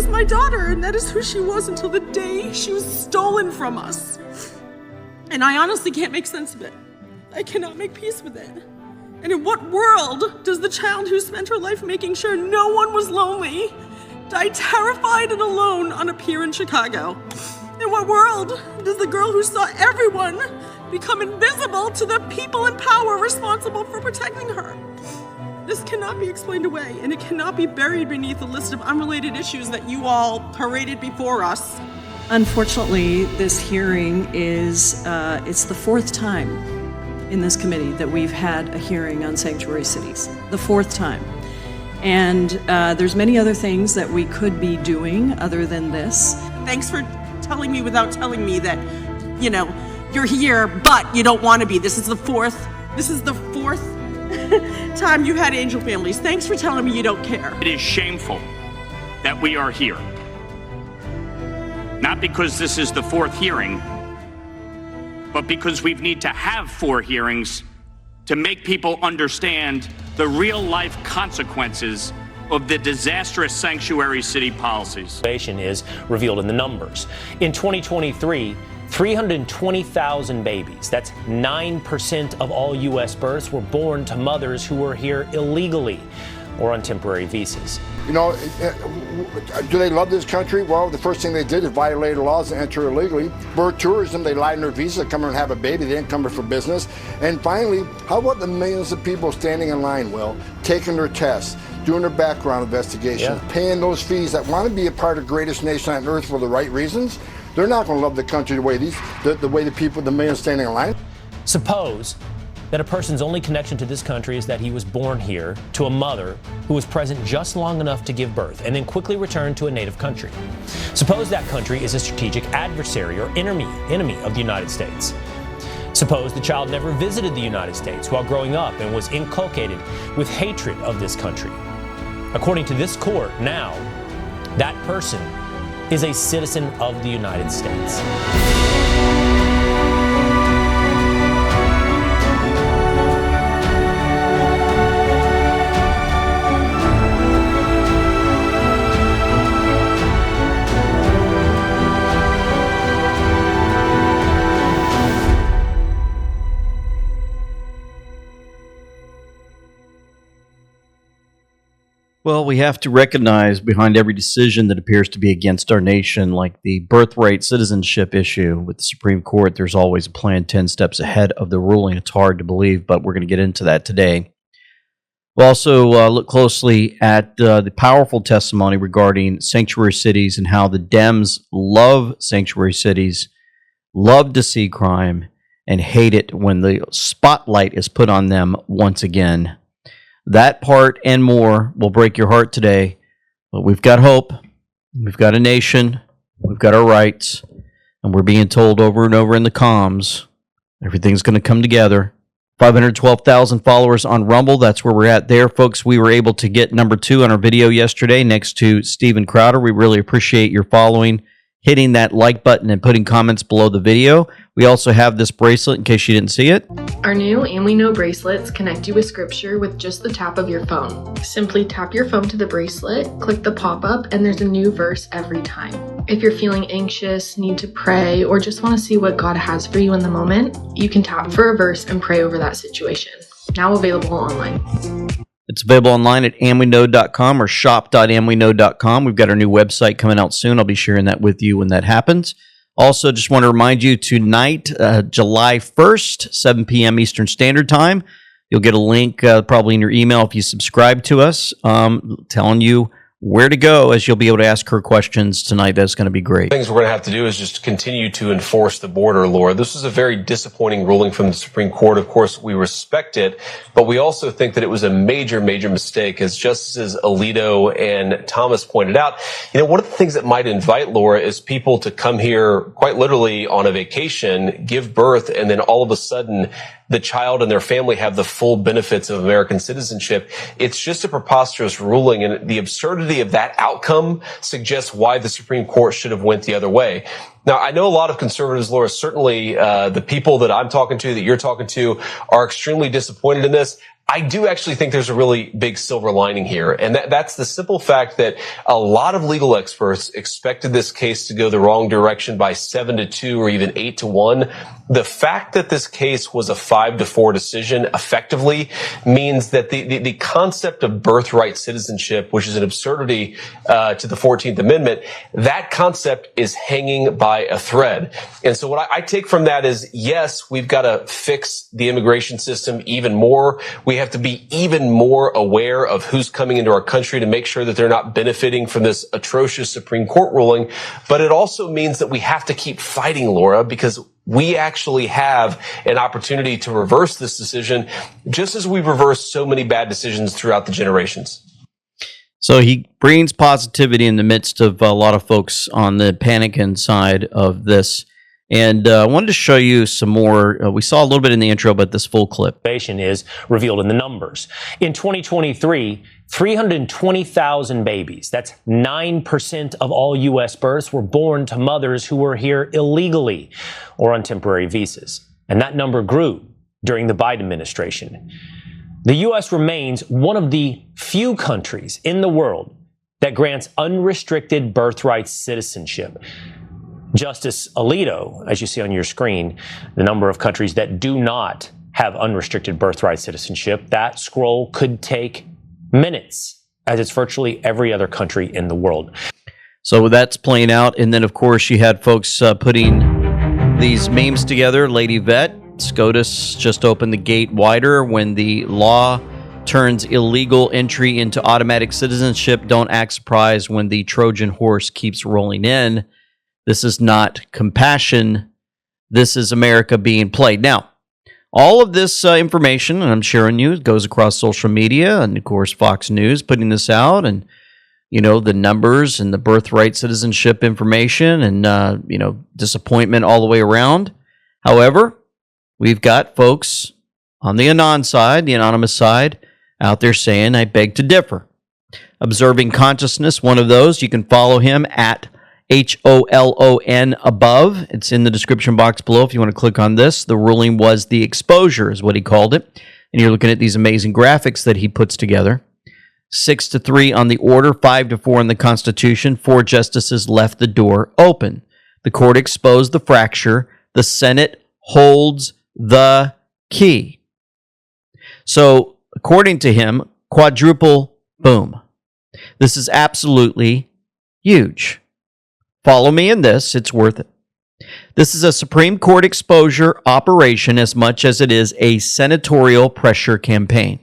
was my daughter, and that is who she was until the day she was stolen from us. And I honestly can't make sense of it. I cannot make peace with it. And in what world does the child who spent her life making sure no one was lonely die terrified and alone on a pier in Chicago? In what world does the girl who saw everyone become invisible to the people in power responsible for protecting her? This cannot be explained away, and it cannot be buried beneath a list of unrelated issues that you all paraded before us. Unfortunately, this hearing is, it's the fourth time in this committee that we've had a hearing on sanctuary cities. The fourth time. And there's many other things that we could be doing other than this. Thanks for telling me without telling me that, you're here, but you don't want to be. This is the fourth time you had angel families. Thanks for telling me you don't care. It is shameful that we are here. Not because this is the fourth hearing, but because we need to have 4 hearings to make people understand the real-life consequences of the disastrous sanctuary city policies. Is revealed in the numbers. In 2023, 320,000 babies, that's 9% of all U.S. births, were born to mothers who were here illegally or on temporary visas. Do they love this country? Well, the first thing they did is violate the laws and enter illegally. Birth tourism, they lied in their visa, come here and have a baby. They didn't come here for business. And finally, how about the millions of people standing in line, taking their tests, doing their background investigations, paying those fees that want to be a part of the greatest nation on earth for the right reasons? They're not going to love the country the way the people, the millions standing in line. Suppose that a person's only connection to this country is that he was born here to a mother who was present just long enough to give birth and then quickly returned to a native country. Suppose that country is a strategic adversary or enemy of the United States. Suppose the child never visited the United States while growing up and was inculcated with hatred of this country. According to this court, now, that person is a citizen of the United States. Well, we have to recognize behind every decision that appears to be against our nation, like the birthright citizenship issue with the Supreme Court, there's always a plan 10 steps ahead of the ruling. It's hard to believe, but we're going to get into that today. We'll also look closely at the powerful testimony regarding sanctuary cities and how the Dems love sanctuary cities, love to see crime, and hate it when the spotlight is put on them once again. That part and more will break your heart today, but we've got hope, we've got a nation, we've got our rights, and we're being told over and over in the comms, everything's going to come together. 512,000 followers on Rumble, that's where we're at there, folks. We were able to get number 2 on our video yesterday next to Steven Crowder. We really appreciate your following, hitting that like button, and putting comments below the video. We also have this bracelet in case you didn't see it. Our new And We Know bracelets connect you with scripture with just the tap of your phone. Simply tap your phone to the bracelet, click the pop-up, and there's a new verse every time. If you're feeling anxious, need to pray, or just want to see what God has for you in the moment, you can tap for a verse and pray over that situation. Now available online. It's available online at amweknow.com or shop.amweknow.com. We've got our new website coming out soon. I'll be sharing that with you when that happens. Also, just want to remind you, tonight, July 1st, 7 p.m. Eastern Standard Time, you'll get a link probably in your email if you subscribe to us, telling you where to go, as you'll be able to ask her questions tonight. That's going to be great. Things we're going to have to do is just continue to enforce the border, Laura. This was a very disappointing ruling from the Supreme Court. Of course, we respect it, but we also think that it was a major, major mistake, as Justices Alito and Thomas pointed out. One of the things that might invite, Laura, is people to come here quite literally on a vacation, give birth, and then all of a sudden the child and their family have the full benefits of American citizenship. It's just a preposterous ruling, and the absurdity of that outcome suggests why the Supreme Court should have went the other way. Now, I know a lot of conservatives, Laura, certainly the people that I'm talking to, that you're talking to, are extremely disappointed in this. I do actually think there's a really big silver lining here, and that's the simple fact that a lot of legal experts expected this case to go the wrong direction by 7-2 or even 8-1. The fact that this case was a 5-4 decision effectively means that the concept of birthright citizenship, which is an absurdity to the 14th Amendment, that concept is hanging by a thread. And so what I take from that is, yes, we've got to fix the immigration system even more. We have to be even more aware of who's coming into our country to make sure that they're not benefiting from this atrocious Supreme Court ruling. But it also means that we have to keep fighting, Laura, because we actually have an opportunity to reverse this decision, just as we've reversed so many bad decisions throughout the generations. So he brings positivity in the midst of a lot of folks on the panicking side of this. And I wanted to show you some more. We saw a little bit in the intro, but this full clip is revealed in the numbers. In 2023, 320,000 babies, that's 9% of all U.S. births, were born to mothers who were here illegally or on temporary visas. And that number grew during the Biden administration. The U.S. remains one of the few countries in the world that grants unrestricted birthright citizenship. Justice Alito, as you see on your screen, the number of countries that do not have unrestricted birthright citizenship, that scroll could take minutes, as it's virtually every other country in the world. So that's playing out. And then, of course, you had folks putting these memes together. Lady Vet, SCOTUS just opened the gate wider when the law turns illegal entry into automatic citizenship. Don't act surprised when the Trojan horse keeps rolling in. This is not compassion. This is America being played. Now, all of this information, and I'm sharing you, goes across social media, and of course, Fox News putting this out, and the numbers and the birthright citizenship information, and disappointment all the way around. However, we've got folks on the Anon side, the anonymous side, out there saying, "I beg to differ." Observing Consciousness, one of those. You can follow him at HOLON above. It's in the description box below if you want to click on this. The ruling was the exposure, is what he called it. And you're looking at these amazing graphics that he puts together. 6-3 on the order, 5-4 on the Constitution. 4 justices left the door open. The court exposed the fracture. The Senate holds the key. So, according to him, quadruple boom. This is absolutely huge. Follow me in this. It's worth it. This is a Supreme Court exposure operation as much as it is a senatorial pressure campaign.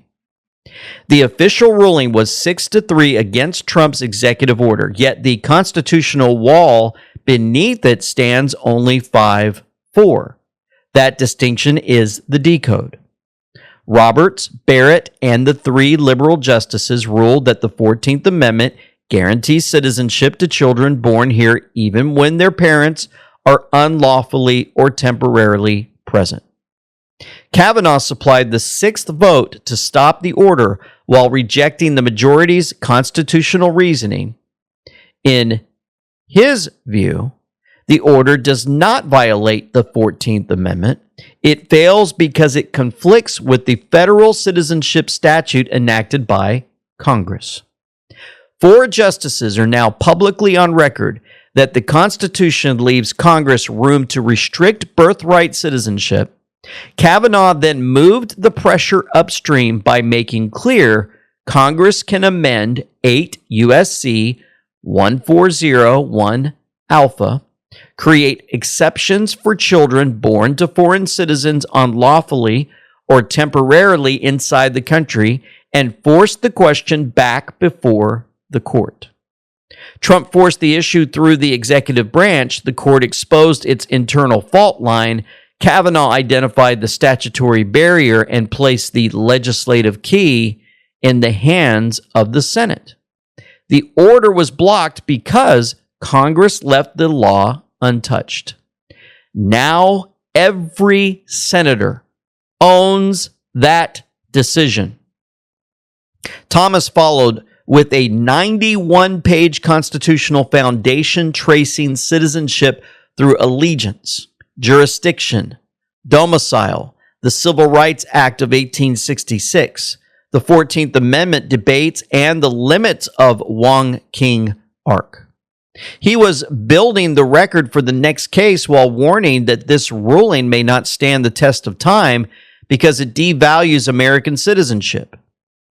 The official ruling was 6-3 against Trump's executive order, yet the constitutional wall beneath it stands only 5-4. That distinction is the decode. Roberts, Barrett, and the 3 liberal justices ruled that the 14th Amendment guarantees citizenship to children born here even when their parents are unlawfully or temporarily present. Kavanaugh supplied the 6th vote to stop the order while rejecting the majority's constitutional reasoning. In his view, the order does not violate the 14th Amendment. It fails because it conflicts with the federal citizenship statute enacted by Congress. 4 justices are now publicly on record that the Constitution leaves Congress room to restrict birthright citizenship. Kavanaugh then moved the pressure upstream by making clear Congress can amend 8 U.S.C. 1401 alpha, create exceptions for children born to foreign citizens unlawfully or temporarily inside the country, and force the question back before the court. Trump forced the issue through the executive branch. The court exposed its internal fault line. Kavanaugh identified the statutory barrier and placed the legislative key in the hands of the Senate. The order was blocked because Congress left the law untouched. Now every senator owns that decision. Thomas followed with a 91-page constitutional foundation tracing citizenship through allegiance, jurisdiction, domicile, the Civil Rights Act of 1866, the 14th Amendment debates, and the limits of Wong King Ark. He was building the record for the next case while warning that this ruling may not stand the test of time because it devalues American citizenship.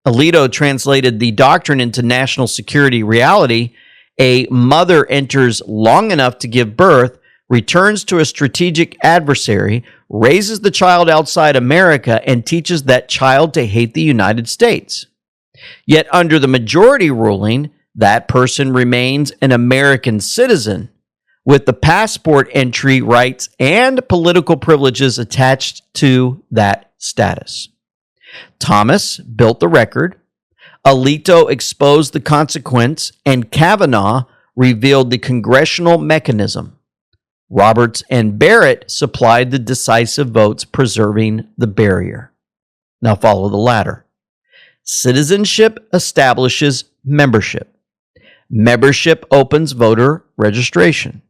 Alito translated the doctrine into national security reality. A mother enters long enough to give birth, returns to a strategic adversary, raises the child outside America, and teaches that child to hate the United States. Yet under the majority ruling, that person remains an American citizen with the passport entry rights and political privileges attached to that status. Thomas built the record, Alito exposed the consequence, and Kavanaugh revealed the congressional mechanism. Roberts and Barrett supplied the decisive votes, preserving the barrier. Now follow the latter. Citizenship establishes membership. Membership opens voter registration.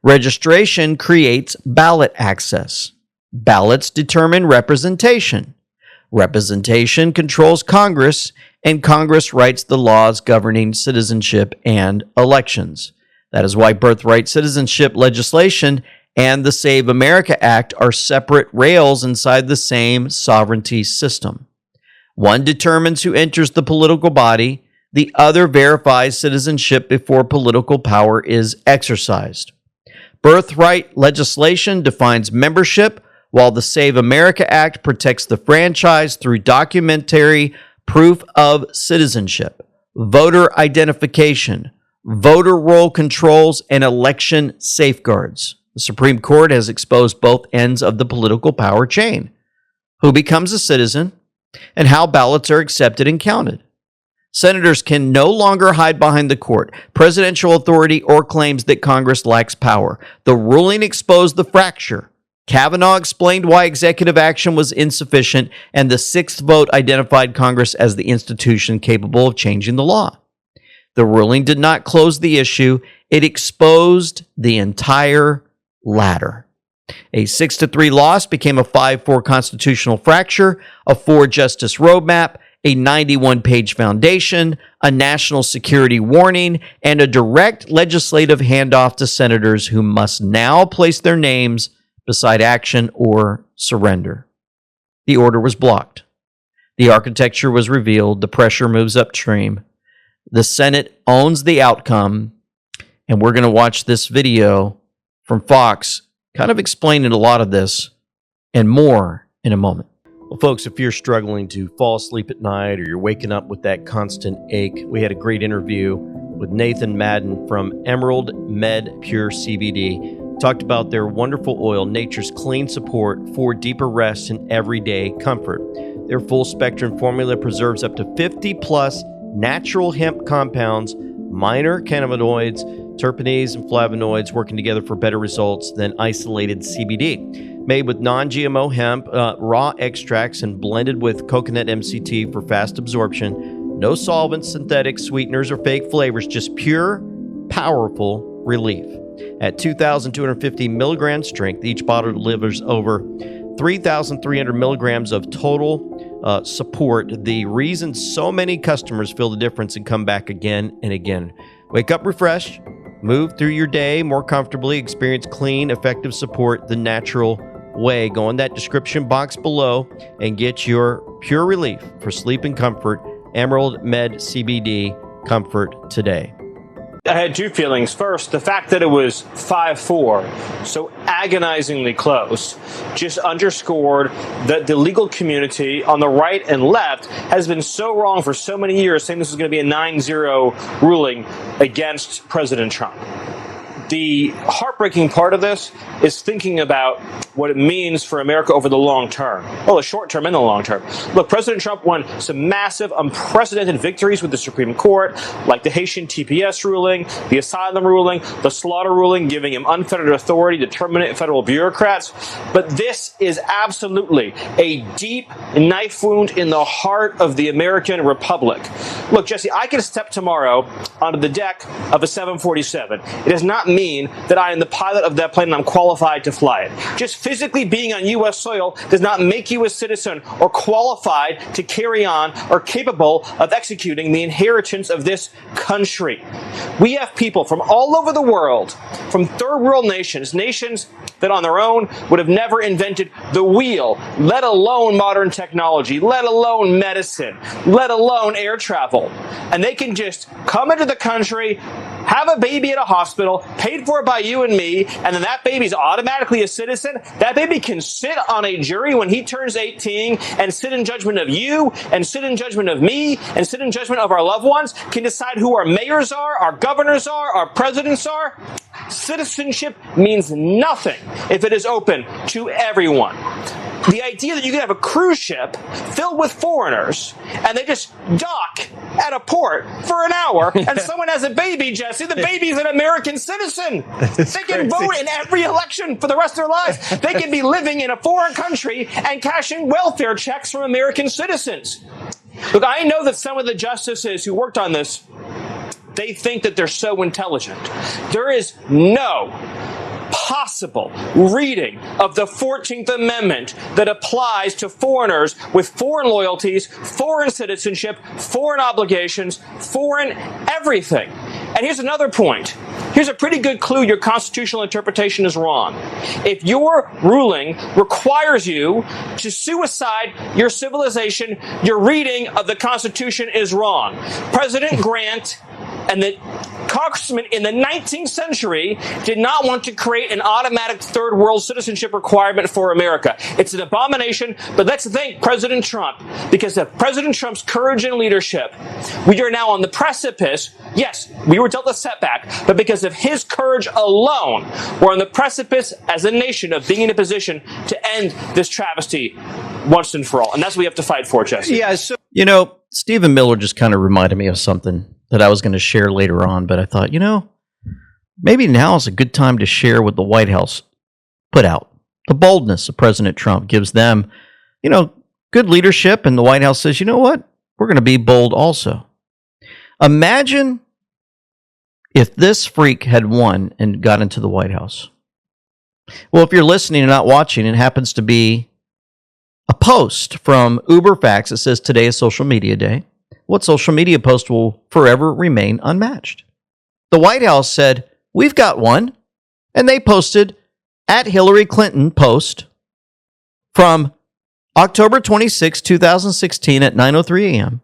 Registration creates ballot access. Ballots determine representation. Representation controls Congress, and Congress writes the laws governing citizenship and elections. That is why birthright citizenship legislation and the Save America Act are separate rails inside the same sovereignty system. One determines who enters the political body. The other verifies citizenship before political power is exercised. Birthright legislation defines membership, while the Save America Act protects the franchise through documentary proof of citizenship, voter identification, voter roll controls, and election safeguards. The Supreme Court has exposed both ends of the political power chain: who becomes a citizen and how ballots are accepted and counted. Senators can no longer hide behind the court, presidential authority, or claims that Congress lacks power. The ruling exposed the fracture. Kavanaugh explained why executive action was insufficient, and the sixth vote identified Congress as the institution capable of changing the law. The ruling did not close the issue. It exposed the entire ladder. A 6-3 loss became a 5-4 constitutional fracture, a 4-justice roadmap, a 91-page foundation, a national security warning, and a direct legislative handoff to senators who must now place their names beside action or surrender. The order was blocked. The architecture was revealed. The pressure moves upstream. The Senate owns the outcome, and we're going to watch this video from Fox kind of explaining a lot of this and more in a moment. Well, folks, if you're struggling to fall asleep at night or you're waking up with that constant ache, we had a great interview with Nathan Madden from Emerald Med Pure CBD. Talked about their wonderful oil, nature's clean support for deeper rest and everyday comfort. Their full spectrum formula preserves up to 50 plus natural hemp compounds, minor cannabinoids, terpenes, and flavonoids working together for better results than isolated CBD. Made with non-GMO hemp, raw extracts, and blended with coconut MCT for fast absorption. No solvents, synthetic sweeteners, or fake flavors, just pure, powerful relief. At 2,250 milligram strength, each bottle delivers over 3,300 milligrams of total support. The reason so many customers feel the difference and come back again and again. Wake up refreshed, move through your day more comfortably, experience clean, effective support the natural way. Go in that description box below and get your pure relief for sleep and comfort. Emerald Med CBD, comfort today. I had two feelings. First, the fact that it was 5-4, so agonizingly close, just underscored that the legal community on the right and left has been so wrong for so many years, saying this is going to be a 9-0 ruling against President Trump. The heartbreaking part of this is thinking about what it means for America over the long term. Well, the short term and the long term. Look, President Trump won some massive, unprecedented victories with the Supreme Court, like the Haitian TPS ruling, the asylum ruling, the slaughter ruling, giving him unfettered authority to terminate federal bureaucrats. But this is absolutely a deep knife wound in the heart of the American Republic. Look, Jesse, I can step tomorrow onto the deck of a 747. It does not mean that I am the pilot of that plane and I'm qualified to fly it. Just physically being on U.S. soil does not make you a citizen or qualified to carry on or capable of executing the inheritance of this country. We have people from all over the world, from third world nations that on their own would have never invented the wheel, let alone modern technology, let alone medicine, let alone air travel. And they can just come into the country, have a baby at a hospital, paid for by you and me, and then that baby's automatically a citizen. That baby can sit on a jury when he turns 18 and sit in judgment of you, and sit in judgment of me, and sit in judgment of our loved ones, can decide who our mayors are, our governors are, our presidents are. Citizenship means nothing if it is open to everyone. The idea that you can have a cruise ship filled with foreigners and they just dock at a port for an hour and someone has a baby, Jesse, the baby's an American citizen. They can vote in every election for the rest of their lives. They can be living in a foreign country and cashing welfare checks from American citizens. Look, I know that some of the justices who worked on this, they think that they're so intelligent. There is no possible reading of the 14th Amendment that applies to foreigners with foreign loyalties, foreign citizenship, foreign obligations, foreign everything. And here's another point. Here's a pretty good clue your constitutional interpretation is wrong. If your ruling requires you to suicide your civilization, your reading of the Constitution is wrong. President Grant and the congressmen in the 19th century did not want to create an automatic third world citizenship requirement for America. It's an abomination, but let's thank President Trump, because of President Trump's courage and leadership, we are now on the precipice. Yes, we were dealt a setback, but because of his courage alone, we're on the precipice as a nation of being in a position to end this travesty once and for all. And that's what we have to fight for, Jesse. Yeah, so, you know, Stephen Miller just kind of reminded me of something that I was going to share later on, but I thought, you know, maybe now is a good time to share what the White House put out. The boldness of President Trump gives them, you know, good leadership, and the White House says, you know what, we're going to be bold also. Imagine if this freak had won and got into the White House. Well, if you're listening and not watching, it happens to be a post from UberFacts that says today is social media day. What social media post will forever remain unmatched? The White House said, we've got one. And they posted at Hillary Clinton post from October 26, 2016 at 9:03 a.m.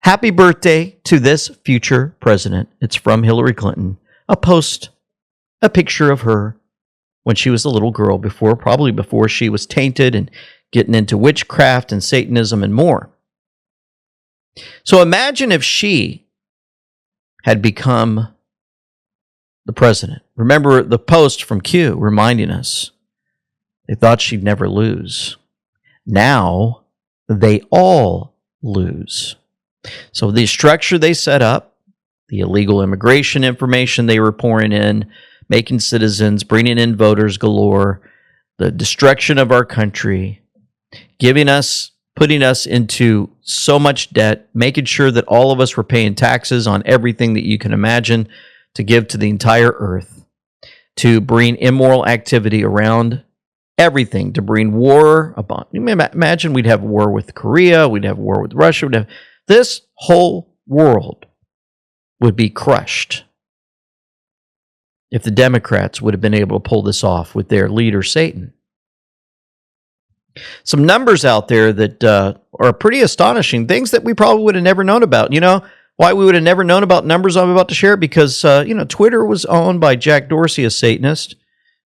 Happy birthday to this future president. It's from Hillary Clinton. A post, a picture of her when she was a little girl, probably before she was tainted and getting into witchcraft and Satanism and more. So imagine if she had become the president. Remember the post from Q reminding us they thought she'd never lose. Now they all lose. So the structure they set up, the illegal immigration information they were pouring in, making citizens, bringing in voters galore, the destruction of our country, putting us into so much debt, making sure that all of us were paying taxes on everything that you can imagine to give to the entire earth, to bring immoral activity around everything, to bring war upon. Imagine we'd have war with Korea, we'd have war with Russia, this whole world would be crushed if the Democrats would have been able to pull this off with their leader, Satan. Some numbers out there that are pretty astonishing, things that we probably would have never known about. You know why we would have never known about numbers I'm about to share? Because, Twitter was owned by Jack Dorsey, a Satanist.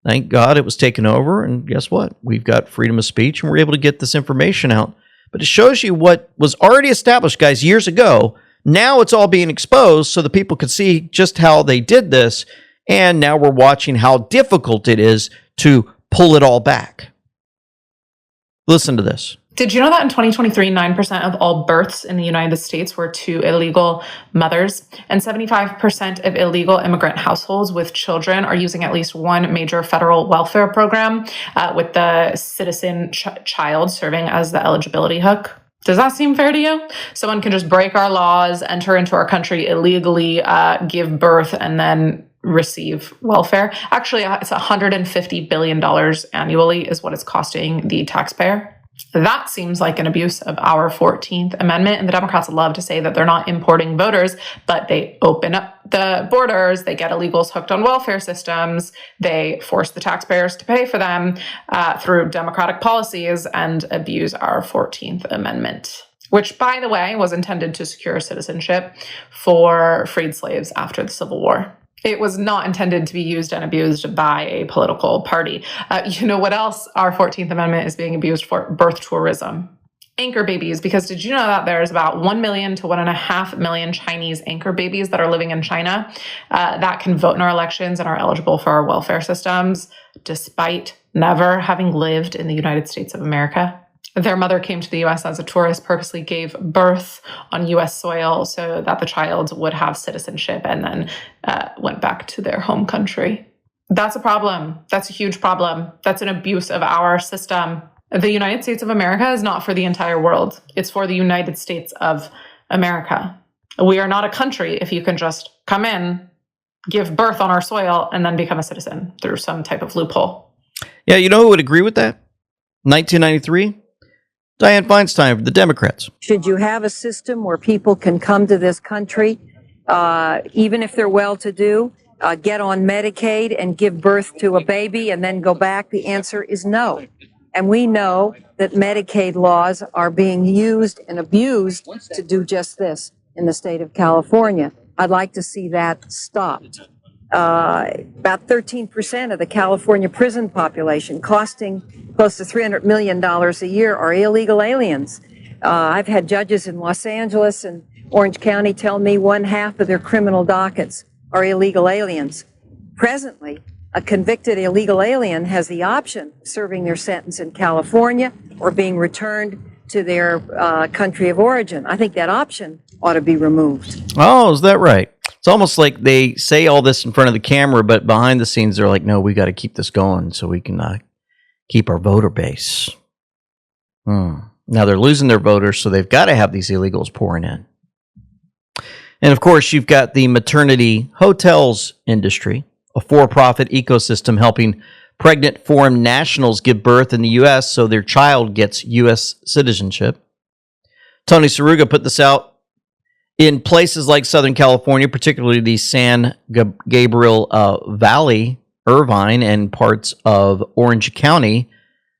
Thank God it was taken over, and guess what? We've got freedom of speech, and we're able to get this information out. But it shows you what was already established, guys, years ago. Now it's all being exposed so that people could see just how they did this, and now we're watching how difficult it is to pull it all back. Listen to this. Did you know that in 2023, 9% of all births in the United States were to illegal mothers, and 75% of illegal immigrant households with children are using at least one major federal welfare program, with the citizen child serving as the eligibility hook? Does that seem fair to you? Someone can just break our laws, enter into our country illegally, give birth, and then receive welfare. Actually, it's $150 billion annually is what it's costing the taxpayer. That seems like an abuse of our 14th Amendment. And the Democrats love to say that they're not importing voters, but they open up the borders, they get illegals hooked on welfare systems, they force the taxpayers to pay for them through Democratic policies, and abuse our 14th Amendment, which, by the way, was intended to secure citizenship for freed slaves after the Civil War. It was not intended to be used and abused by a political party. You know what else our 14th Amendment is being abused for? Birth tourism. Anchor babies, because did you know that there's about 1 million to 1.5 million Chinese anchor babies that are living in China that can vote in our elections and are eligible for our welfare systems, despite never having lived in the United States of America? Their mother came to the U.S. as a tourist, purposely gave birth on U.S. soil so that the child would have citizenship, and then went back to their home country. That's a problem. That's a huge problem. That's an abuse of our system. The United States of America is not for the entire world. It's for the United States of America. We are not a country if you can just come in, give birth on our soil, and then become a citizen through some type of loophole. Yeah, you know who would agree with that? 1993? Dianne Feinstein for the Democrats. Should you have a system where people can come to this country, even if they're well-to-do, get on Medicaid and give birth to a baby and then go back? The answer is no. And we know that Medicaid laws are being used and abused to do just this in the state of California. I'd like to see that stopped. About 13% of the California prison population, costing close to $300 million a year, are illegal aliens. I've had judges in Los Angeles and Orange County tell me 1/2 of their criminal dockets are illegal aliens. Presently, a convicted illegal alien has the option of serving their sentence in California or being returned to their country of origin. I think that option ought to be removed. Oh, is that right? It's almost like they say all this in front of the camera, but behind the scenes, they're like, no, we got to keep this going so we can keep our voter base. Now they're losing their voters, so they've got to have these illegals pouring in. And of course, you've got the maternity hotels industry, a for-profit ecosystem helping pregnant foreign nationals give birth in the U.S. so their child gets U.S. citizenship. Tony Saruga put this out. In places like Southern California, particularly the San Gabriel Valley, Irvine, and parts of Orange County,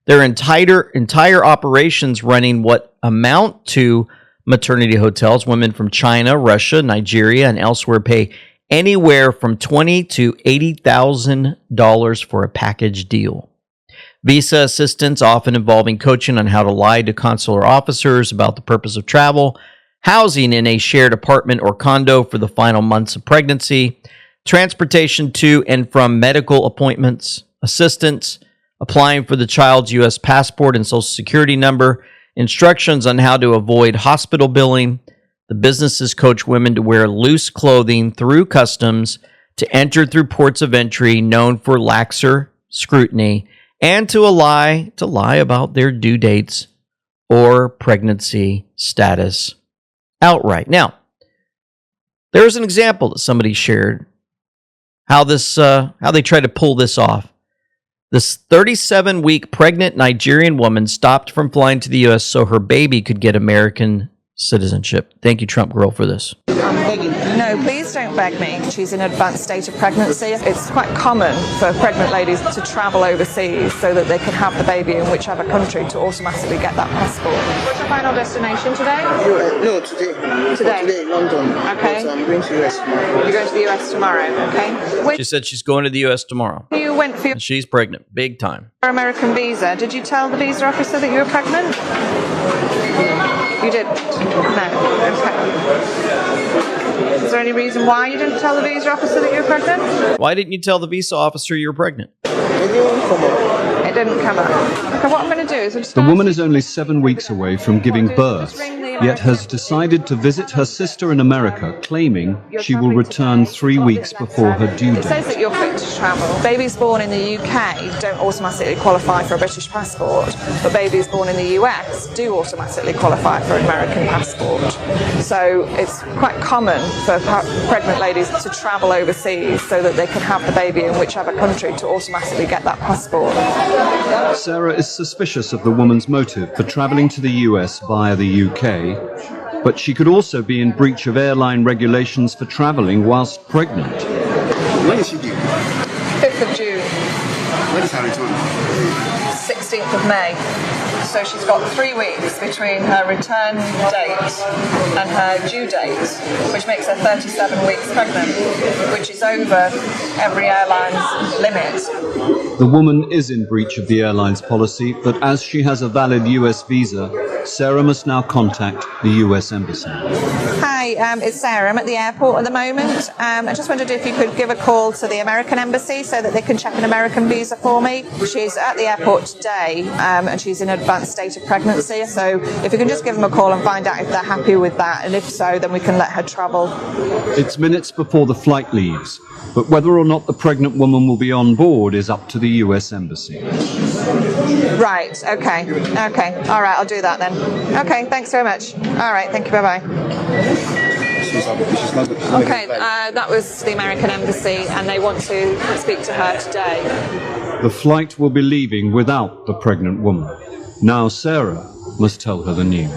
their entire operations running what amount to maternity hotels. Women from China, Russia, Nigeria, and elsewhere pay anywhere from $20,000 to $80,000 for a package deal. Visa assistance, often involving coaching on how to lie to consular officers about the purpose of travel, housing in a shared apartment or condo for the final months of pregnancy, transportation to and from medical appointments, assistance, applying for the child's U.S. passport and social security number, instructions on how to avoid hospital billing. The businesses coach women to wear loose clothing through customs, to enter through ports of entry known for laxer scrutiny, and to lie about their due dates or pregnancy status outright. Now, there's an example that somebody shared how they tried to pull this off. This 37-week pregnant Nigerian woman stopped from flying to the U.S. so her baby could get American citizenship. Thank you, Trump girl, for this. No, please don't beg me. She's in an advanced state of pregnancy. It's quite common for pregnant ladies to travel overseas so that they can have the baby in whichever country to automatically get that passport. What's your final destination today? No, today. Today, London. Okay. So I'm going to the US tomorrow. You're going to the US tomorrow, okay? She said she's going to the U.S. tomorrow. You went for your She's pregnant, big time. American visa. Did you tell the visa officer that you were pregnant? You didn't? No. Okay. Is there any reason why you didn't tell the visa officer that you were pregnant? Why didn't you tell the visa officer you were pregnant? It didn't come up. Okay, what I'm going to do is The woman is only 7 weeks away from giving birth. yet has decided to visit her sister in America, claiming she will return 3 weeks before her due It says date. that you're fit to travel. Babies born in the UK don't automatically qualify for a British passport, but babies born in the US do automatically qualify for an American passport. So it's quite common for pregnant ladies to travel overseas so that they can have the baby in whichever country to automatically get that passport. Sarah is suspicious of the woman's motive for travelling to the US via the UK, but she could also be in breach of airline regulations for travelling whilst pregnant. When is she due? 5th of June, When is her return? 16th of May. So she's got 3 weeks between her return date and her due date, which makes her 37 weeks pregnant, which is over every airline's limit. The woman is in breach of the airline's policy, but as she has a valid US visa, Sarah must now contact the US Embassy. Hi, it's Sarah. I'm at the airport at the moment. I just wondered if you could give a call to the American Embassy so that they can check an American visa for me. She's at the airport today, and she's in an advanced state of pregnancy. So if you can just give them a call and find out if they're happy with that, and if so, then we can let her travel. It's minutes before the flight leaves, but whether or not the pregnant woman will be on board is up to the US Embassy. Right, okay. All right, I'll do that then. Okay, thanks very much. All right, thank you, bye-bye. Okay, that was the American Embassy, and they want to speak to her today. The flight will be leaving without the pregnant woman. Now Sarah must tell her the news.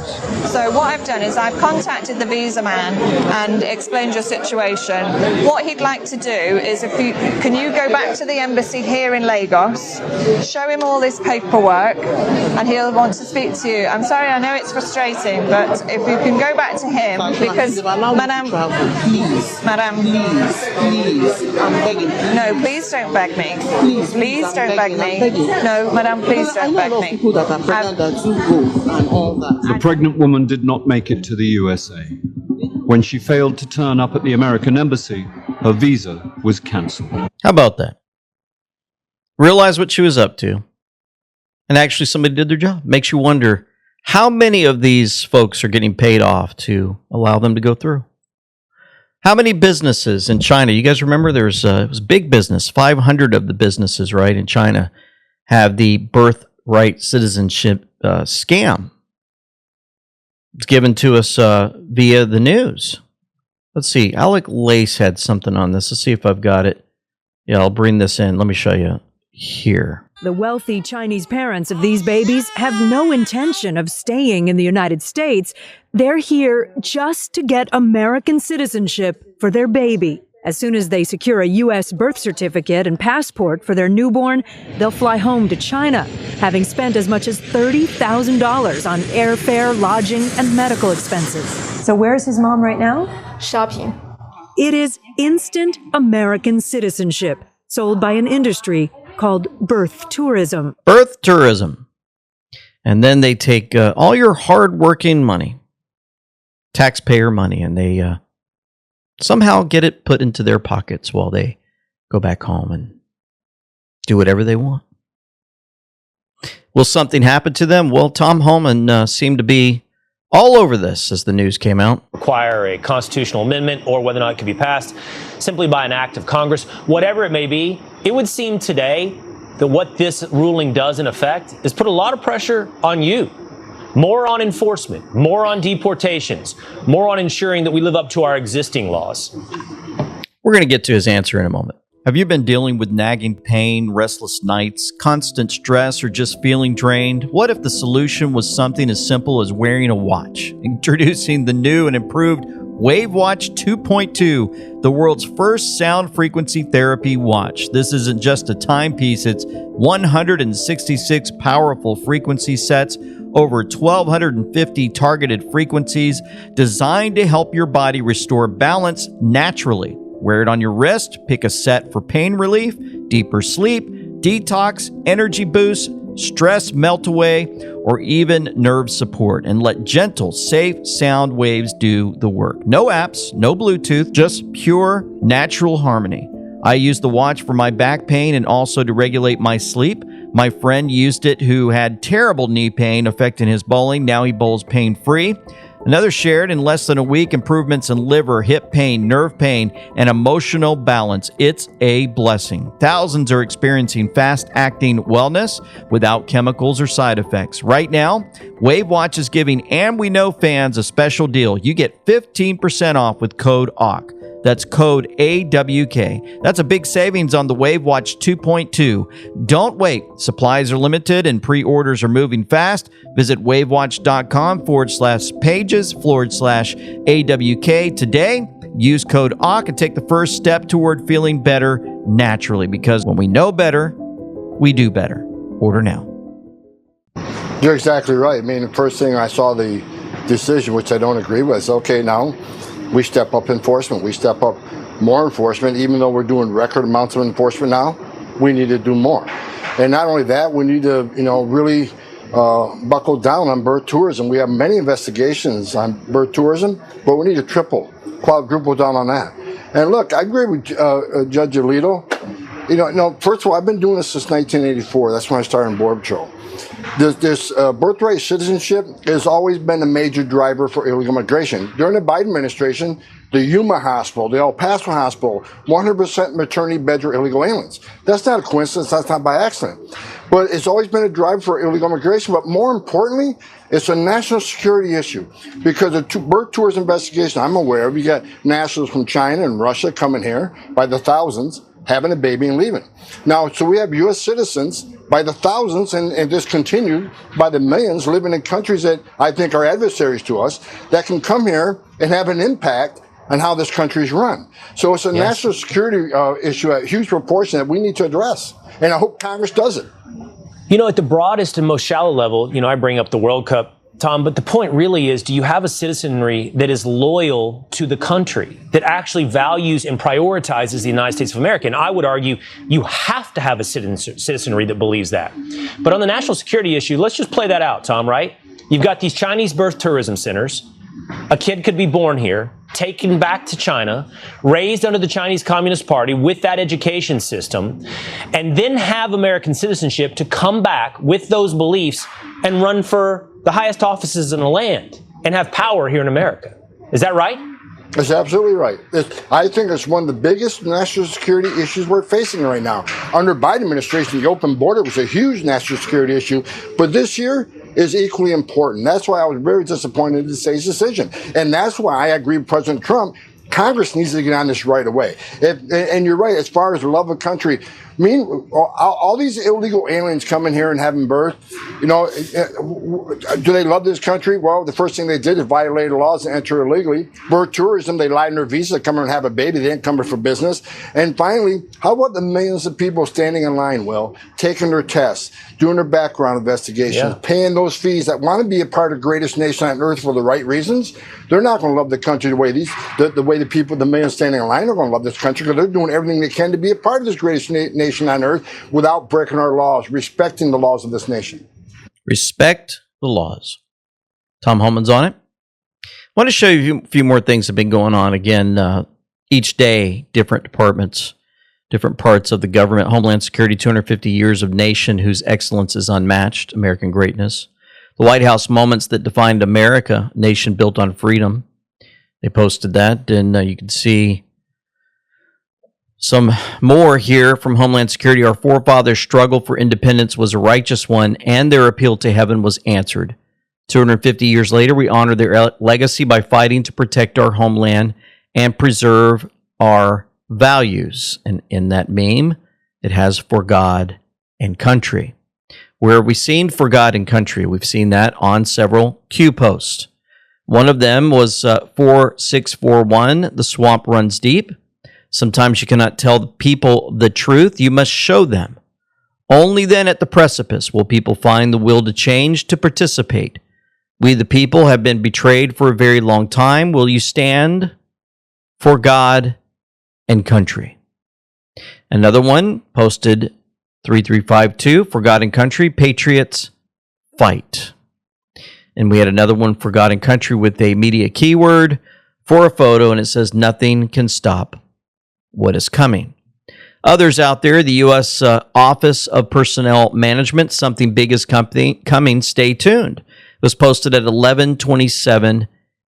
So what I've done is I've contacted the visa man and explained your situation. What he'd like to do is can you go back to the embassy here in Lagos, show him all this paperwork, and he'll want to speak to you. I'm sorry, I know it's frustrating, but if you can go back to him, because Madam, I'm begging. No, please don't beg me. Please don't beg me. No, Madam, please don't beg me. People that are pregnant that do go and all that. The pregnant woman did not make it to the USA. When she failed to turn up at the American Embassy, her visa was cancelled. How about that? Realize what she was up to. And actually somebody did their job. Makes you wonder how many of these folks are getting paid off to allow them to go through. How many businesses in China, you guys remember it was big business, 500 of the businesses, right, in China have the birthright citizenship scam. It's given to us via the news. Let's see. Alec Lace had something on this. Let's see if I've got it. Yeah, I'll bring this in. Let me show you here. The wealthy Chinese parents of these babies have no intention of staying in the United States. They're here just to get American citizenship for their baby. As soon as they secure a U.S. birth certificate and passport for their newborn, they'll fly home to China, having spent as much as $30,000 on airfare, lodging, and medical expenses. So where's his mom right now? Shopping. It is instant American citizenship, sold by an industry called birth tourism. Birth tourism. And then they take all your hard-working money, taxpayer money, and they somehow get it put into their pockets while they go back home and do whatever they want. Will something happen to them? Well, Tom Homan seemed to be all over this as the news came out. Require a constitutional amendment or whether or not it can be passed simply by an act of Congress. Whatever it may be, it would seem today that what this ruling does in effect is put a lot of pressure on you. More on enforcement, more on deportations, more on ensuring that we live up to our existing laws. We're going to get to his answer in a moment. Have you been dealing with nagging pain, restless nights, constant stress, or just feeling drained? What if the solution was something as simple as wearing a watch? Introducing the new and improved WaveWatch 2.2, the world's first sound frequency therapy watch. This isn't just a timepiece, it's 166 powerful frequency sets, over 1,250 targeted frequencies designed to help your body restore balance naturally. Wear it on your wrist, pick a set for pain relief, deeper sleep, detox, energy boost, stress melt away, or even nerve support, and let gentle, safe sound waves do the work. No apps, no Bluetooth, just pure natural harmony. I use the watch for my back pain and also to regulate my sleep. My friend used it who had terrible knee pain affecting his bowling. Now he bowls pain-free. Another shared in less than a week, improvements in liver, hip pain, nerve pain, and emotional balance. It's a blessing. Thousands are experiencing fast-acting wellness without chemicals or side effects. Right now, Weight Watch is giving And We Know fans a special deal. You get 15% off with code AWK. That's code AWK. That's a big savings on the Wave Watch 2.2. Don't wait. Supplies are limited and pre-orders are moving fast. Visit wavewatch.com/pages/AWK today. Use code AWK and take the first step toward feeling better naturally, because when we know better, we do better. Order now. You're exactly right. I mean, the first thing I saw the decision, which I don't agree with, is okay, now we step up enforcement. We step up more enforcement. Even though we're doing record amounts of enforcement now, we need to do more. And not only that, we need to, really buckle down on birth tourism. We have many investigations on birth tourism, but we need to quadruple down on that. And look, I agree with Judge Alito. First of all, I've been doing this since 1984. That's when I started in Border Patrol. This birthright citizenship has always been a major driver for illegal migration. During the Biden administration, the Yuma Hospital, the El Paso Hospital, 100% maternity beds were illegal aliens. That's not a coincidence. That's not by accident. But it's always been a driver for illegal migration. But more importantly, it's a national security issue, because the birth tourism investigation I'm aware of, you got nationals from China and Russia coming here by the thousands, having a baby and leaving. Now, so we have U.S. citizens by the thousands and this continued by the millions living in countries that I think are adversaries to us, that can come here and have an impact on how this country is run. So it's a national security issue, a huge proportion that we need to address. And I hope Congress does it. At the broadest and most shallow level, I bring up the World Cup, Tom, but the point really is, do you have a citizenry that is loyal to the country, that actually values and prioritizes the United States of America? And I would argue you have to have a citizenry that believes that. But on the national security issue, let's just play that out, Tom, right? You've got these Chinese birth tourism centers. A kid could be born here, taken back to China, raised under the Chinese Communist Party with that education system, and then have American citizenship to come back with those beliefs and run for the highest offices in the land and have power here in America. Is that right? That's absolutely right. I think it's one of the biggest national security issues we're facing right now. Under Biden administration, the open border was a huge national security issue, but this year is equally important. That's why I was very disappointed in today's decision. And that's why I agree with President Trump. Congress needs to get on this right away. And you're right, as far as the love of country, all these illegal aliens coming here and having birth, do they love this country? Well, the first thing they did is violate the laws and enter illegally. Birth tourism, they lied in their visa, come here and have a baby. They didn't come here for business. And finally, how about the millions of people standing in line, taking their tests, doing their background investigations, paying those fees, that want to be a part of the greatest nation on earth for the right reasons? They're not going to love the country the way the millions standing in line are going to love this country, because they're doing everything they can to be a part of this greatest nation on earth without breaking our laws, respecting the laws of this nation. Respect the laws. Tom Holman's on it. I want to show you a few more things that have been going on. Again, each day, different departments, different parts of the government. Homeland Security, 250 years of nation whose excellence is unmatched, American greatness. The White House moments that defined America, nation built on freedom. They posted that, and you can see some more here from Homeland Security. Our forefathers' struggle for independence was a righteous one, and their appeal to heaven was answered. 250 years later, we honor their legacy by fighting to protect our homeland and preserve our values. And in that meme, it has for God and country. Where have we seen for God and country? We've seen that on several Q posts. One of them was 4641, the swamp runs deep. Sometimes you cannot tell the people the truth. You must show them. Only then at the precipice will people find the will to change, to participate. We the people have been betrayed for a very long time. Will you stand for God and country? Another one posted 3352, for God and country, patriots fight. And we had another one for God and country with a media keyword for a photo, and it says, nothing can stop what is coming. Others out there, the U.S. Office of Personnel Management, something big is coming, stay tuned. It was posted at 11:27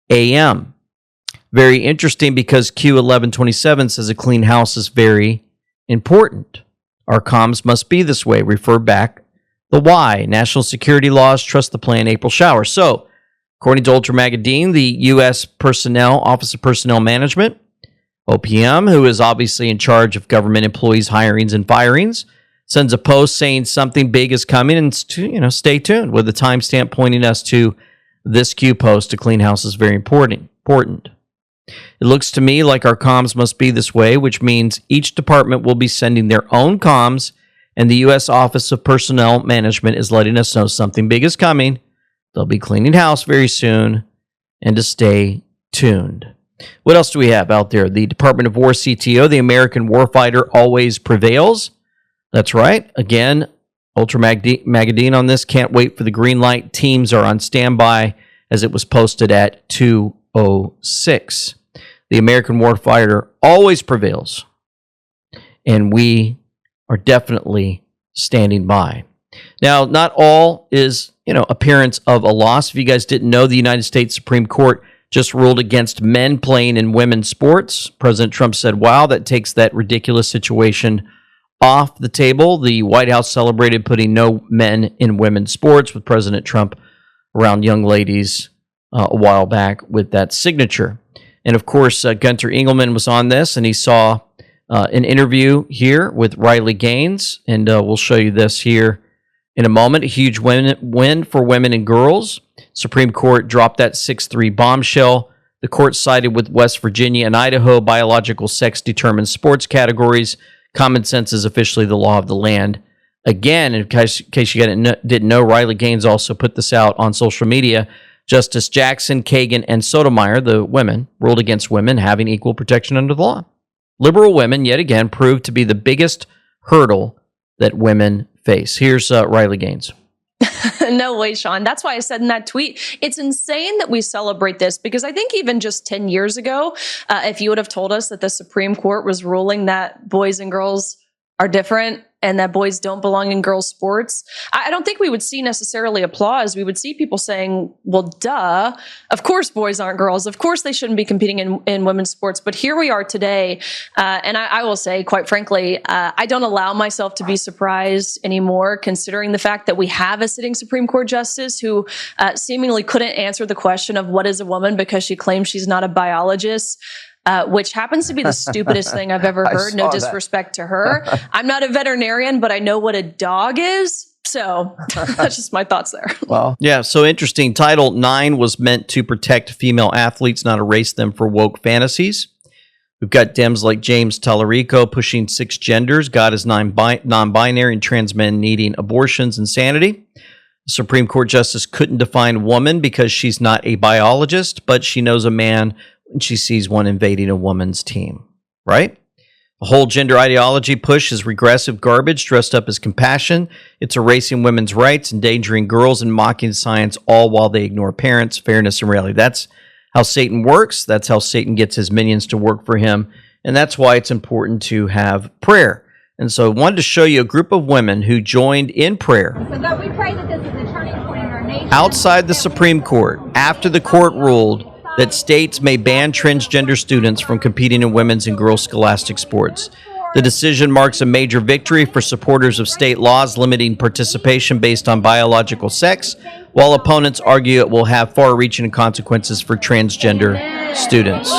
a.m. Very interesting because Q1127 says a clean house is very important. Our comms must be this way. Refer back the why. National security laws, trust the plan, April shower. So, according to Ultra Magazine, the U.S. Office of Personnel Management, OPM, who is obviously in charge of government employees' hirings and firings, sends a post saying something big is coming, and stay tuned with a timestamp pointing us to this Q post. A clean house is very important. It looks to me like our comms must be this way, which means each department will be sending their own comms, and the U.S. Office of Personnel Management is letting us know something big is coming. They'll be cleaning house very soon, and to stay tuned. What else do we have out there? The Department of War CTO, the American Warfighter, always prevails. That's right. Again, Ultra Magazine on this. Can't wait for the green light. Teams are on standby, as it was posted at 2:06. The American Warfighter always prevails, and we are definitely standing by. Now, not all is, appearance of a loss. If you guys didn't know, the United States Supreme Court just ruled against men playing in women's sports. President Trump said, wow, that takes that ridiculous situation off the table. The White House celebrated putting no men in women's sports with President Trump around young ladies a while back with that signature. And of course, Gunter Engelman was on this, and he saw an interview here with Riley Gaines, and we'll show you this here in a moment. A huge win for women and girls. Supreme Court dropped that 6-3 bombshell. The court sided with West Virginia and Idaho. Biological sex determines sports categories. Common sense is officially the law of the land. Again, in case you didn't know, Riley Gaines also put this out on social media. Justice Jackson, Kagan, and Sotomayor, the women, ruled against women having equal protection under the law. Liberal women, yet again, proved to be the biggest hurdle that women face. Here's Riley Gaines. No way, Sean. That's why I said in that tweet, it's insane that we celebrate this, because I think even just 10 years ago, if you would have told us that the Supreme Court was ruling that boys and girls are different and that boys don't belong in girls' sports, I don't think we would see necessarily applause. We would see people saying, well, duh, of course boys aren't girls. Of course they shouldn't be competing in women's sports. But here we are today. And I will say, quite frankly, I don't allow myself to be surprised anymore, considering the fact that we have a sitting Supreme Court justice who seemingly couldn't answer the question of what is a woman because she claims she's not a biologist. Which happens to be the stupidest thing I've ever heard. No disrespect to her. I'm not a veterinarian, but I know what a dog is. So that's just my thoughts there. Well, yeah, so interesting. Title IX was meant to protect female athletes, not erase them for woke fantasies. We've got Dems like James Tallarico pushing 6 genders. God is non-binary and trans men needing abortions. Insanity. The Supreme Court justice couldn't define woman because she's not a biologist, but she knows a man when she sees one invading a woman's team, right? The whole gender ideology push is regressive garbage dressed up as compassion. It's erasing women's rights, endangering girls, and mocking science, all while they ignore parents, fairness, and reality. That's how Satan works. That's how Satan gets his minions to work for him. And that's why it's important to have prayer. And so I wanted to show you a group of women who joined in prayer So that we pray that this is a turning point in our nation. outside the Supreme Court after the court ruled that states may ban transgender students from competing in women's and girls' scholastic sports. The decision marks a major victory for supporters of state laws limiting participation based on biological sex, while opponents argue it will have far-reaching consequences for transgender students.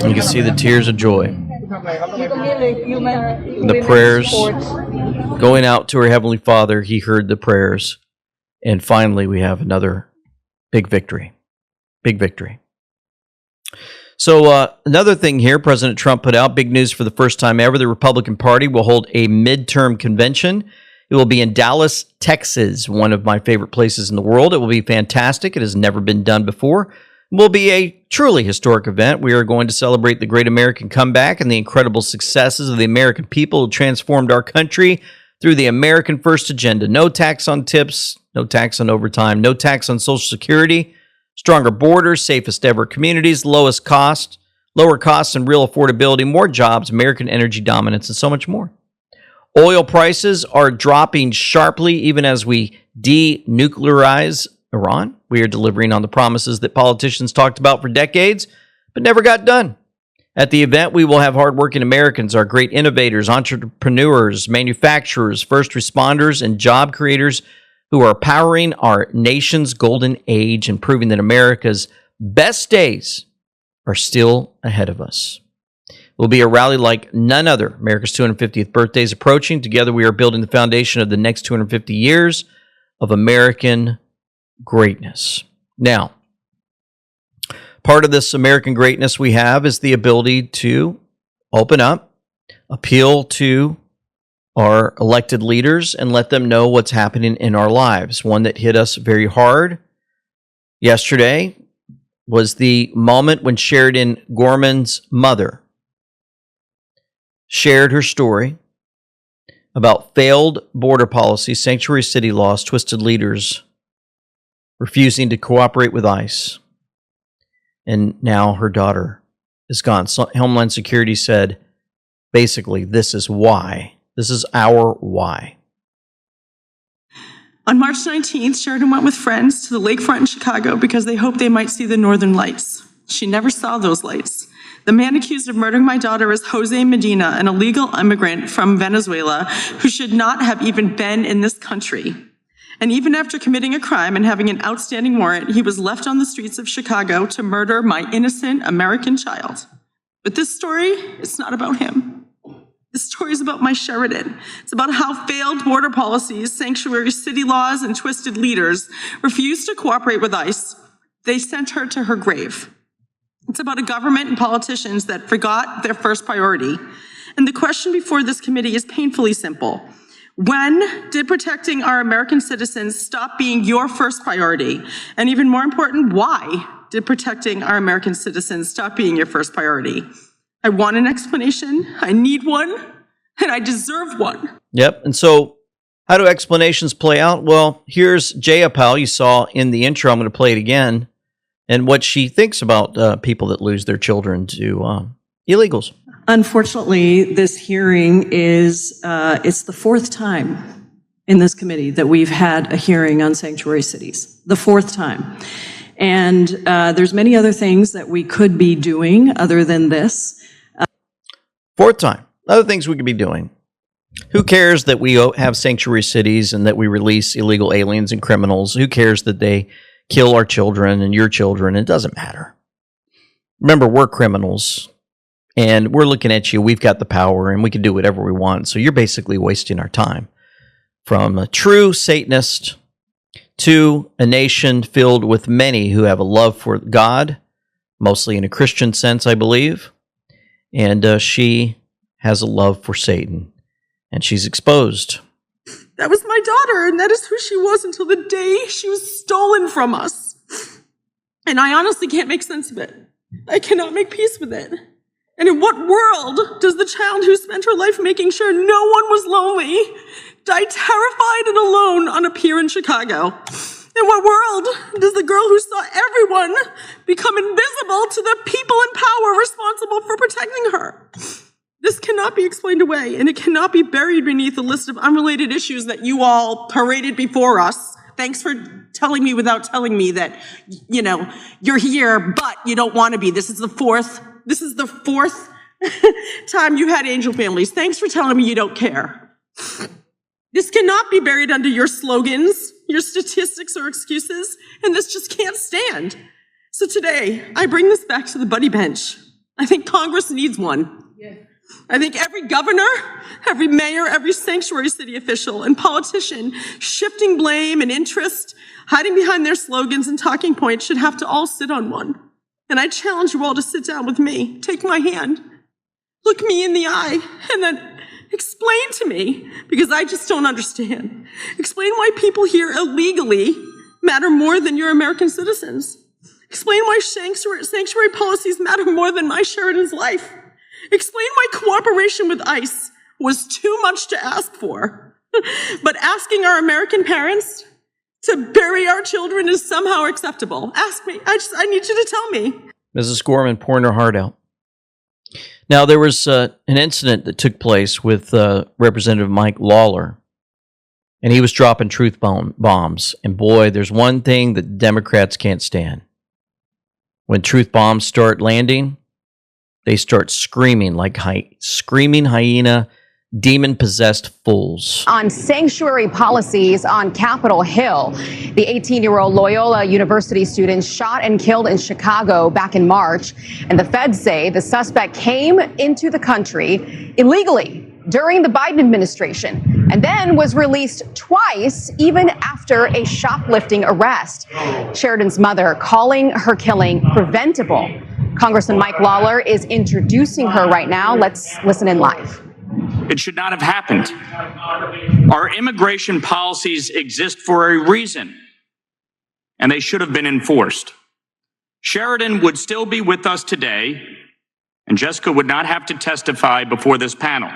You can see the tears of joy. The prayers going out to her Heavenly Father. He heard the prayers. And finally, we have another big victory. Big victory. So another thing here, President Trump put out, big news for the first time ever. The Republican Party will hold a midterm convention. It will be in Dallas, Texas, one of my favorite places in the world. It will be fantastic. It has never been done before. It will be a truly historic event. We are going to celebrate the great American comeback and the incredible successes of the American people who transformed our country through the American First agenda. No tax on tips, no tax on overtime, no tax on Social Security. Stronger borders, safest ever communities, lower costs and real affordability, more jobs, American energy dominance, and so much more. Oil prices are dropping sharply even as we denuclearize Iran. We are delivering on the promises that politicians talked about for decades, but never got done. At the event, we will have hardworking Americans, our great innovators, entrepreneurs, manufacturers, first responders, and job creators who are powering our nation's golden age and proving that America's best days are still ahead of us. It will be a rally like none other. America's 250th birthday is approaching. Together, we are building the foundation of the next 250 years of American greatness. Now, part of this American greatness we have is the ability to open up, appeal to our elected leaders, and let them know what's happening in our lives. One that hit us very hard yesterday was the moment when Sheridan Gorman's mother shared her story about failed border policy, sanctuary city laws, twisted leaders refusing to cooperate with ICE. And now her daughter is gone. So Homeland Security said, basically, this is why. This is our why. On March 19th, Sheridan went with friends to the lakefront in Chicago because they hoped they might see the northern lights. She never saw those lights. The man accused of murdering my daughter is Jose Medina, an illegal immigrant from Venezuela who should not have even been in this country. And even after committing a crime and having an outstanding warrant, he was left on the streets of Chicago to murder my innocent American child. But this story is not about him. This story is about my Sheridan. It's about how failed border policies, sanctuary city laws, and twisted leaders refused to cooperate with ICE. They sent her to her grave. It's about a government and politicians that forgot their first priority. And the question before this committee is painfully simple. When did protecting our American citizens stop being your first priority? And even more important, why did protecting our American citizens stop being your first priority? I want an explanation, I need one, and I deserve one. Yep, and so how do explanations play out? Well, here's Jayapal you saw in the intro. I'm going to play it again, and what she thinks about people that lose their children to illegals. Unfortunately, this hearing is, it's the fourth time in this committee that we've had a hearing on sanctuary cities. The fourth time. And there's many other things that we could be doing other than this. Fourth time. Other things we could be doing. Who cares that we have sanctuary cities and that we release illegal aliens and criminals? Who cares that they kill our children and your children? It doesn't matter. Remember, we're criminals. And we're looking at you, we've got the power, and we can do whatever we want. So you're basically wasting our time. From a true Satanist to a nation filled with many who have a love for God, mostly in a Christian sense, I believe. And she has a love for Satan. And she's exposed. That was my daughter, and that is who she was until the day she was stolen from us. And I honestly can't make sense of it. I cannot make peace with it. And in what world does the child who spent her life making sure no one was lonely die terrified and alone on a pier in Chicago? In what world does the girl who saw everyone become invisible to the people in power responsible for protecting her? This cannot be explained away, and it cannot be buried beneath a list of unrelated issues that you all paraded before us. Thanks for telling me without telling me that, you know, you're here, but you don't want to be. This is the fourth time you had angel families. Thanks for telling me you don't care. This cannot be buried under your slogans, your statistics or excuses, and this just can't stand. So today, I bring this back to the buddy bench. I think Congress needs one. Yeah. I think every governor, every mayor, every sanctuary city official and politician shifting blame and interest, hiding behind their slogans and talking points should have to all sit on one. And I challenge you all to sit down with me, take my hand, look me in the eye, and then explain to me, because I just don't understand. Explain why people here illegally matter more than your American citizens. Explain why sanctuary policies matter more than my Sheridan's life. Explain why cooperation with ICE was too much to ask for. But asking our American parents to bury our children is somehow acceptable. Ask me. I need you to tell me. Mrs. Gorman pouring her heart out. Now, there was an incident that took place with Representative Mike Lawler, and he was dropping truth bombs. And boy, there's one thing that Democrats can't stand. When truth bombs start landing, they start screaming like screaming hyena, demon-possessed fools. On sanctuary policies on Capitol Hill, the 18-year-old Loyola University student shot and killed in Chicago back in March. And the feds say the suspect came into the country illegally during the Biden administration and then was released twice, even after a shoplifting arrest. Sheridan's mother calling her killing preventable. Congressman Mike Lawler is introducing her right now. Let's listen in live. It should not have happened. Our immigration policies exist for a reason, and they should have been enforced. Sheridan would still be with us today, and Jessica would not have to testify before this panel.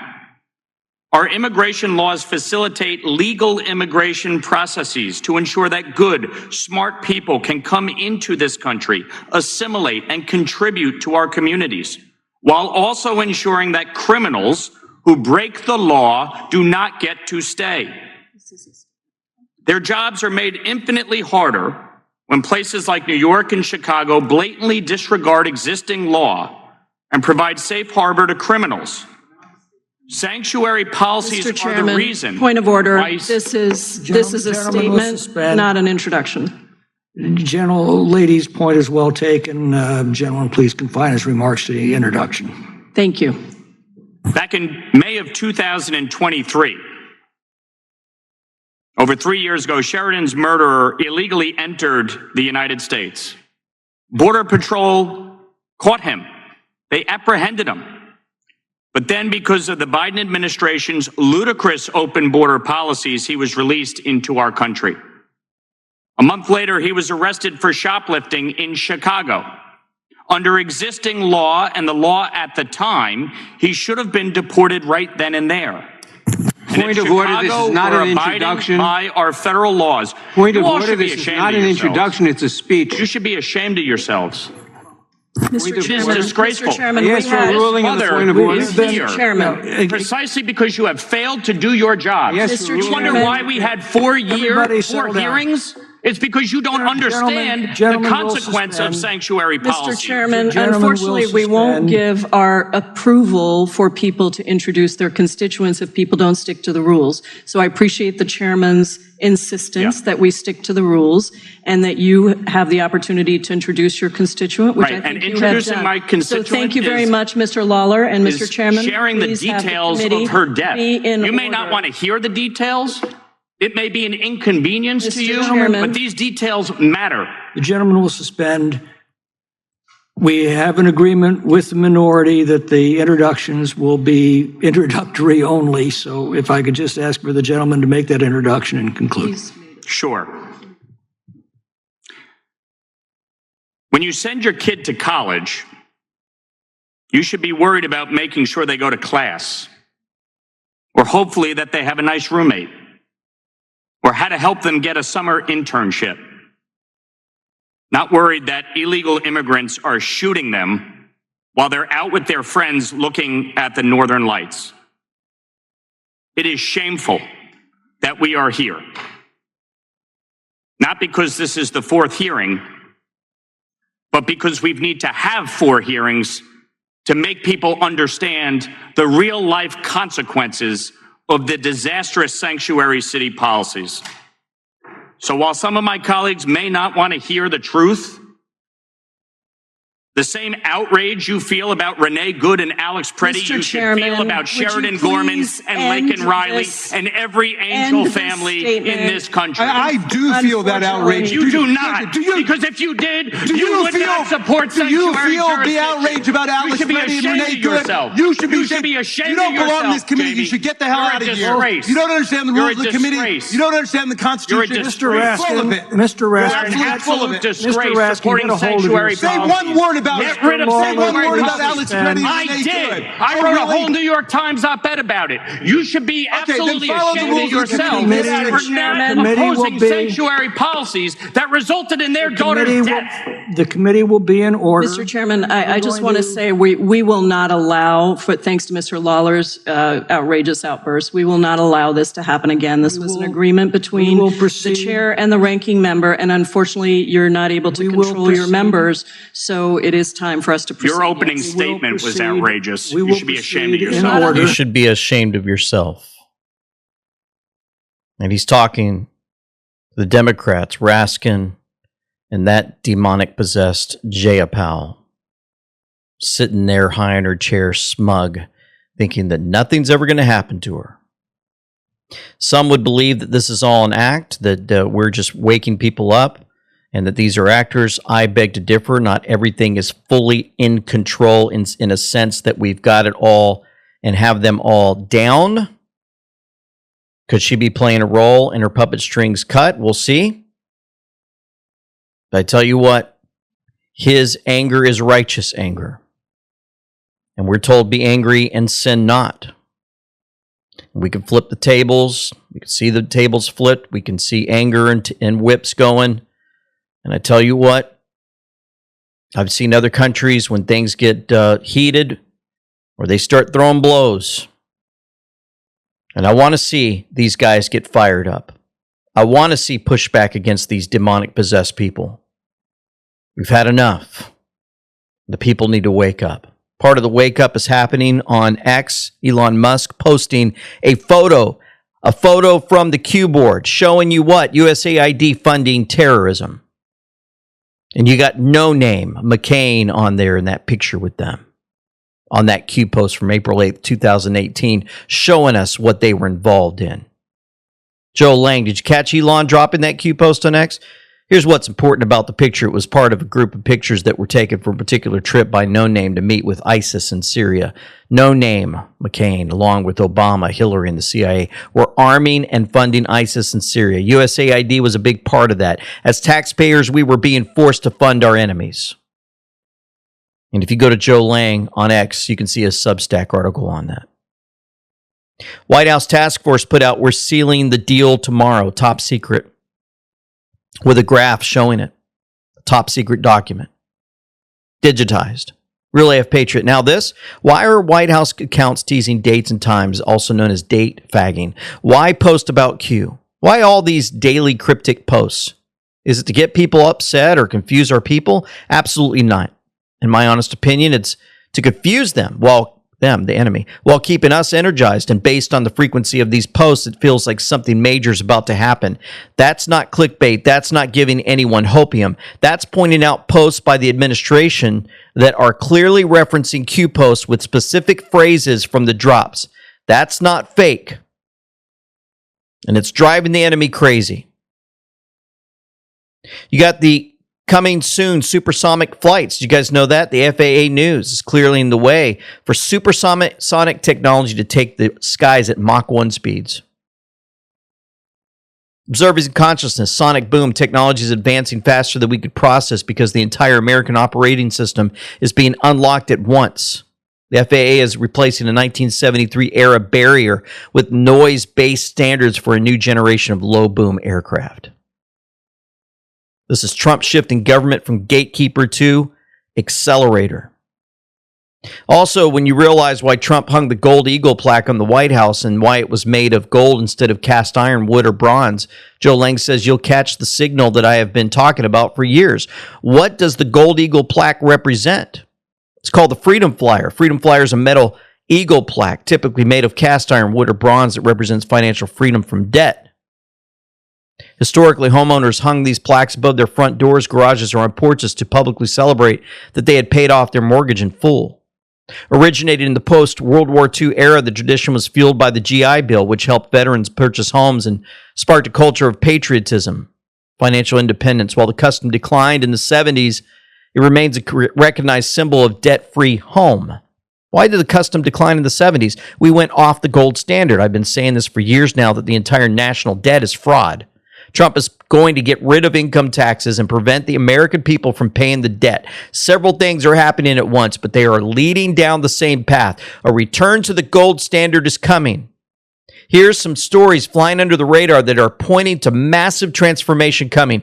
Our immigration laws facilitate legal immigration processes to ensure that good, smart people can come into this country, assimilate, and contribute to our communities, while also ensuring that criminals who break the law do not get to stay. Their jobs are made infinitely harder when places like New York and Chicago blatantly disregard existing law and provide safe harbor to criminals. Sanctuary policies Mr. Chairman, are the reason. Point of order. why- This is a statement, not an introduction. General lady's point is well taken. Gentleman, please confine his remarks to the introduction. Thank you. Back in May of 2023, over 3 years ago, Sheridan's murderer illegally entered the United States. Border Patrol caught him. They apprehended him. But then, because of the Biden administration's ludicrous open border policies, he was released into our country. A month later, he was arrested for shoplifting in Chicago. Under existing law and the law at the time, he should have been deported right then and there. Point of order, this is not an introduction. By our federal laws. Point of order, this is not an introduction, it's a speech. You should be ashamed of yourselves. Mr. Chairman, disgraceful. Mr. Chairman, Yes, for a ruling on the point of order. Mr. Chairman. Precisely because you have failed to do your job. Yes, Mr. You wonder Chairman. why we had 4 hearings? It's because you don't understand the consequence of sanctuary policy. Mr. Chairman, Gentleman will unfortunately, we won't suspend. give our approval for people to introduce their constituents if people don't stick to the rules. So I appreciate the chairman's insistence that we stick to the rules and that you have the opportunity to introduce your constituent, which Right, I think and you have introducing done. my constituent So thank you very is- much, Mr. Lawler and Mr. is Chairman. sharing the please have details committee of her death. be in You may not order. want to hear the details. It may be an inconvenience to Mr. you, Chairman. but these details matter. The gentleman will suspend. We have an agreement with the minority that the introductions will be introductory only. So if I could just ask for the gentleman to make that introduction and conclude. Sure. When you send your kid to college, you should be worried about making sure they go to class, or hopefully that they have a nice roommate, or how to help them get a summer internship. Not worried that illegal immigrants are shooting them while they're out with their friends looking at the Northern Lights. It is shameful that we are here. Not because this is the 4th hearing, but because we need to have 4 hearings to make people understand the real life consequences of the disastrous sanctuary city policies. So while some of my colleagues may not want to hear the truth, the same outrage you feel about Renee Good andAlex Preddy, Mr. you Chairman, should feel about would Sheridan you Gorman please and end Laken Riley this- and every Angel end this family in statement? this country. I do feel that outrage. You do not. Because if you did, you would not support Do you sanctuary feel the jurisdiction. outrage about You Alex should be Preddy and ashamed Renee of Good? yourself. You should be ashamed You don't of belong in this yourself, committee. You Jamie. should get the hell You're out a of here. disgrace. You don't understand the You're rules a of the committee. disgrace. You don't understand the Constitution. You're a Mr. disgrace. Full of Raskin, it. Mr. Raskin, You're absolutely Full of full of it. disgrace Mr. Raskin, supporting get a hold of sanctuary yourself. Say policies. one word about Get rid of sanctuary Alex Reddy. I did. I wrote a whole New York Times op-ed about it. You should be absolutely ashamed of yourself for now opposing sanctuary policies that resulted in their daughter's death. The committee will be in order. Mr. Chairman, I just want to say we will not allow, thanks to Mr. Lawler's outrageous outburst, we will not allow this to happen again. This was an agreement between the chair and the ranking member, and unfortunately, you're not able to control your members, so it is time for us to proceed. Your opening statement was outrageous. You should be ashamed of yourself. You should be ashamed of yourself. And he's talking to the Democrats, Raskin, and that demonic-possessed Jayapal, sitting there high in her chair, smug, thinking that nothing's ever going to happen to her. Some would believe that this is all an act, that we're just waking people up, and that these are actors. I beg to differ. Not everything is fully in control in a sense that we've got it all and have them all down. Could she be playing a role in her puppet strings cut? We'll see. But I tell you what, his anger is righteous anger. And we're told, be angry and sin not. We can flip the tables. We can see the tables flipped. We can see anger and whips going. And I tell you what, I've seen other countries when things get heated or they start throwing blows. And I want to see these guys get fired up. I want to see pushback against these demonic possessed people. We've had enough. The people need to wake up. Part of the wake up is happening on X. Elon Musk posting a photo from the Q board showing you what? USAID funding terrorism. And you got no name McCain on there in that picture with them. On that Q post from April 8th, 2018, showing us what they were involved in. Joe Lang, did you catch Elon dropping that Q post on X? Here's what's important about the picture. It was part of a group of pictures that were taken for a particular trip by No Name to meet with ISIS in Syria. No Name, McCain, along with Obama, Hillary, and the CIA, were arming and funding ISIS in Syria. USAID was a big part of that. As taxpayers, we were being forced to fund our enemies. And if you go to Joe Lang on X, you can see a Substack article on that. White House task force put out, we're sealing the deal tomorrow, top secret, with a graph showing it. A top secret document. Digitized. Real AF Patriot. Now this, why are White House accounts teasing dates and times, also known as date fagging? Why post about Q? Why all these daily cryptic posts? Is it to get people upset or confuse our people? Absolutely not. In my honest opinion, it's to confuse them, the enemy, while keeping us energized. And based on the frequency of these posts, it feels like something major is about to happen. That's not clickbait. That's not giving anyone hopium. That's pointing out posts by the administration that are clearly referencing Q posts with specific phrases from the drops. That's not fake. And it's driving the enemy crazy. You got the coming soon supersonic flights. You guys know that? The FAA news is clearly in the way for supersonic technology to take the skies at Mach 1 speeds. Observers in consciousness, sonic boom, technology is advancing faster than we could process because the entire American operating system is being unlocked at once. The FAA is replacing a 1973 era barrier with noise-based standards for a new generation of low-boom aircraft. This is Trump shifting government from gatekeeper to accelerator. Also, when you realize why Trump hung the gold eagle plaque on the White House and why it was made of gold instead of cast iron, wood, or bronze, Joe Lang says you'll catch the signal that I have been talking about for years. What does the gold eagle plaque represent? It's called the Freedom Flyer. Freedom Flyer is a metal eagle plaque, typically made of cast iron, wood, or bronze that represents financial freedom from debt. Historically, homeowners hung these plaques above their front doors, garages, or on porches to publicly celebrate that they had paid off their mortgage in full. Originated in the post-World War II era, the tradition was fueled by the GI Bill, which helped veterans purchase homes and sparked a culture of patriotism, financial independence. While the custom declined in the 70s, it remains a recognized symbol of debt-free home. Why did the custom decline in the 70s? We went off the gold standard. I've been saying this for years now, that the entire national debt is fraud. Trump is going to get rid of income taxes and prevent the American people from paying the debt. Several things are happening at once, but they are leading down the same path. A return to the gold standard is coming. Here's some stories flying under the radar that are pointing to massive transformation coming.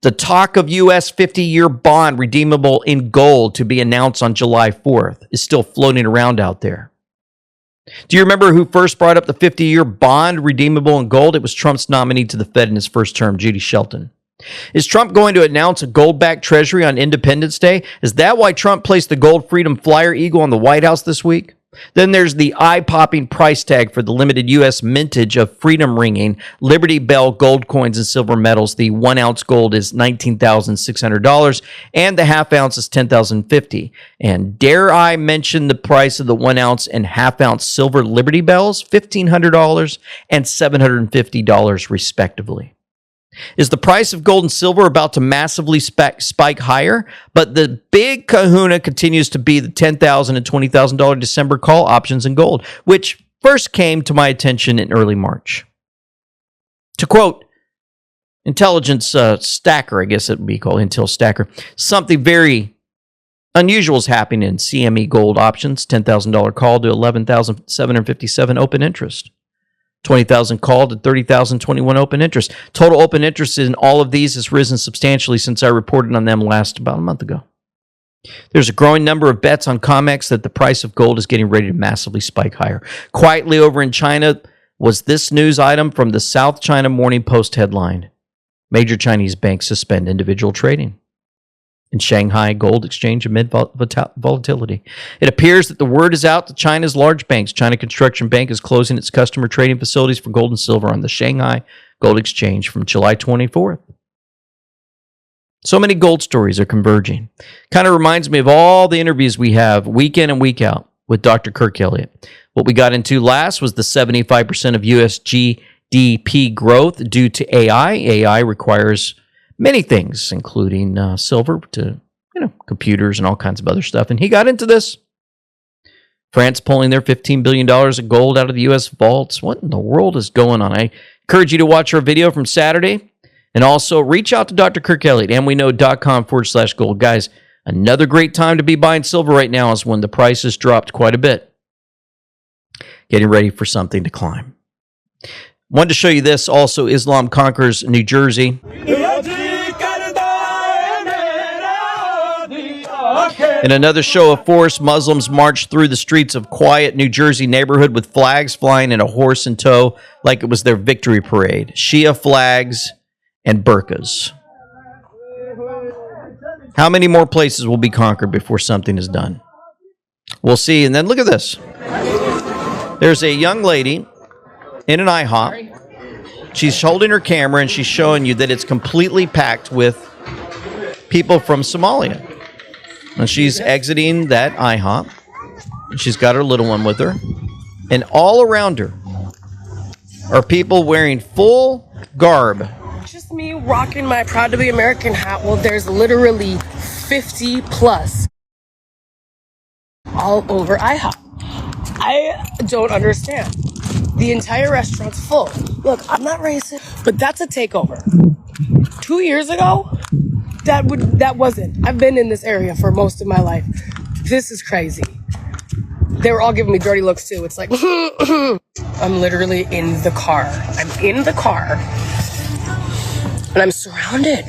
The talk of U.S. 50-year bond redeemable in gold to be announced on July 4th is still floating around out there. Do you remember who first brought up the 50-year bond redeemable in gold? It was Trump's nominee to the Fed in his first term, Judy Shelton. Is Trump going to announce a gold-backed treasury on Independence Day? Is that why Trump placed the Gold Freedom Flyer Eagle on the White House this week? Then there's the eye-popping price tag for the limited U.S. mintage of freedom-ringing Liberty Bell gold coins and silver medals. The 1 ounce gold is $19,600 and the half ounce is $10,050. And dare I mention the price of the 1 ounce and half ounce silver Liberty Bells? $1,500 and $750 respectively. Is the price of gold and silver about to massively spike higher? But the big kahuna continues to be the $10,000 and $20,000 December call options in gold, which first came to my attention in early March. To quote intelligence stacker, I guess it would be called Intel Stacker, something very unusual is happening in CME gold options. $10,000 call to $11,757 open interest. $20,000 called at $30,021 open interest. Total open interest in all of these has risen substantially since I reported on them last about a month ago. There's a growing number of bets on COMEX that the price of gold is getting ready to massively spike higher. Quietly over in China was this news item from the South China Morning Post headline. Major Chinese banks suspend individual trading. In Shanghai Gold Exchange amid volatility. It appears that the word is out to China's large banks. China Construction Bank is closing its customer trading facilities for gold and silver on the Shanghai Gold Exchange from July 24th. So many gold stories are converging. Kind of reminds me of all the interviews we have week in and week out with Dr. Kirk Elliott. What we got into last was the 75% of U.S. GDP growth due to AI. AI requires many things, including silver to, computers and all kinds of other stuff. And he got into this. France pulling their $15 billion of gold out of the U.S. vaults. What in the world is going on? I encourage you to watch our video from Saturday. And also reach out to Dr. Kirk Elliott, amweknow.com/gold. Guys, another great time to be buying silver right now is when the price has dropped quite a bit. Getting ready for something to climb. Wanted to show you this also. Islam conquers New Jersey. In another show of force, Muslims marched through the streets of quiet New Jersey neighborhood with flags flying and a horse in tow like it was their victory parade. Shia flags and burqas. How many more places will be conquered before something is done? We'll see. And then look at this. There's a young lady in an IHOP. She's holding her camera and she's showing you that it's completely packed with people from Somalia. And she's exiting that IHOP. She's got her little one with her. And all around her are people wearing full garb. Just me rocking my Proud to be American hat. Well, there's literally 50 plus all over IHOP. I don't understand. The entire restaurant's full. Look, I'm not racist, but that's a takeover. 2 years ago, that wasn't. I've been in this area for most of my life. This is crazy. They were all giving me dirty looks too. It's like, I'm literally in the car. I'm in the car. And I'm surrounded.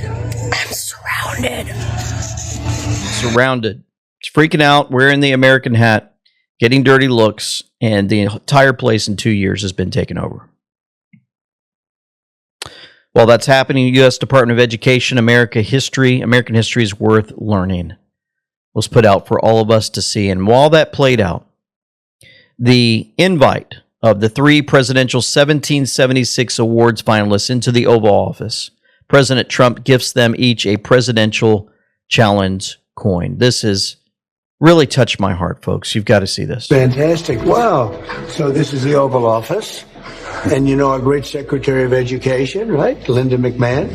Surrounded. She's freaking out, wearing the American hat, getting dirty looks, and the entire place in 2 years has been taken over. While that's happening, U.S. Department of Education, American history is worth learning, was put out for all of us to see. And while that played out, the invite of the 3 presidential 1776 awards finalists into the Oval Office, President Trump gifts them each a presidential challenge coin. This has really touched my heart, folks. You've got to see this. Fantastic. Wow. So this is the Oval Office. And you know our great Secretary of Education, right? Linda McMahon.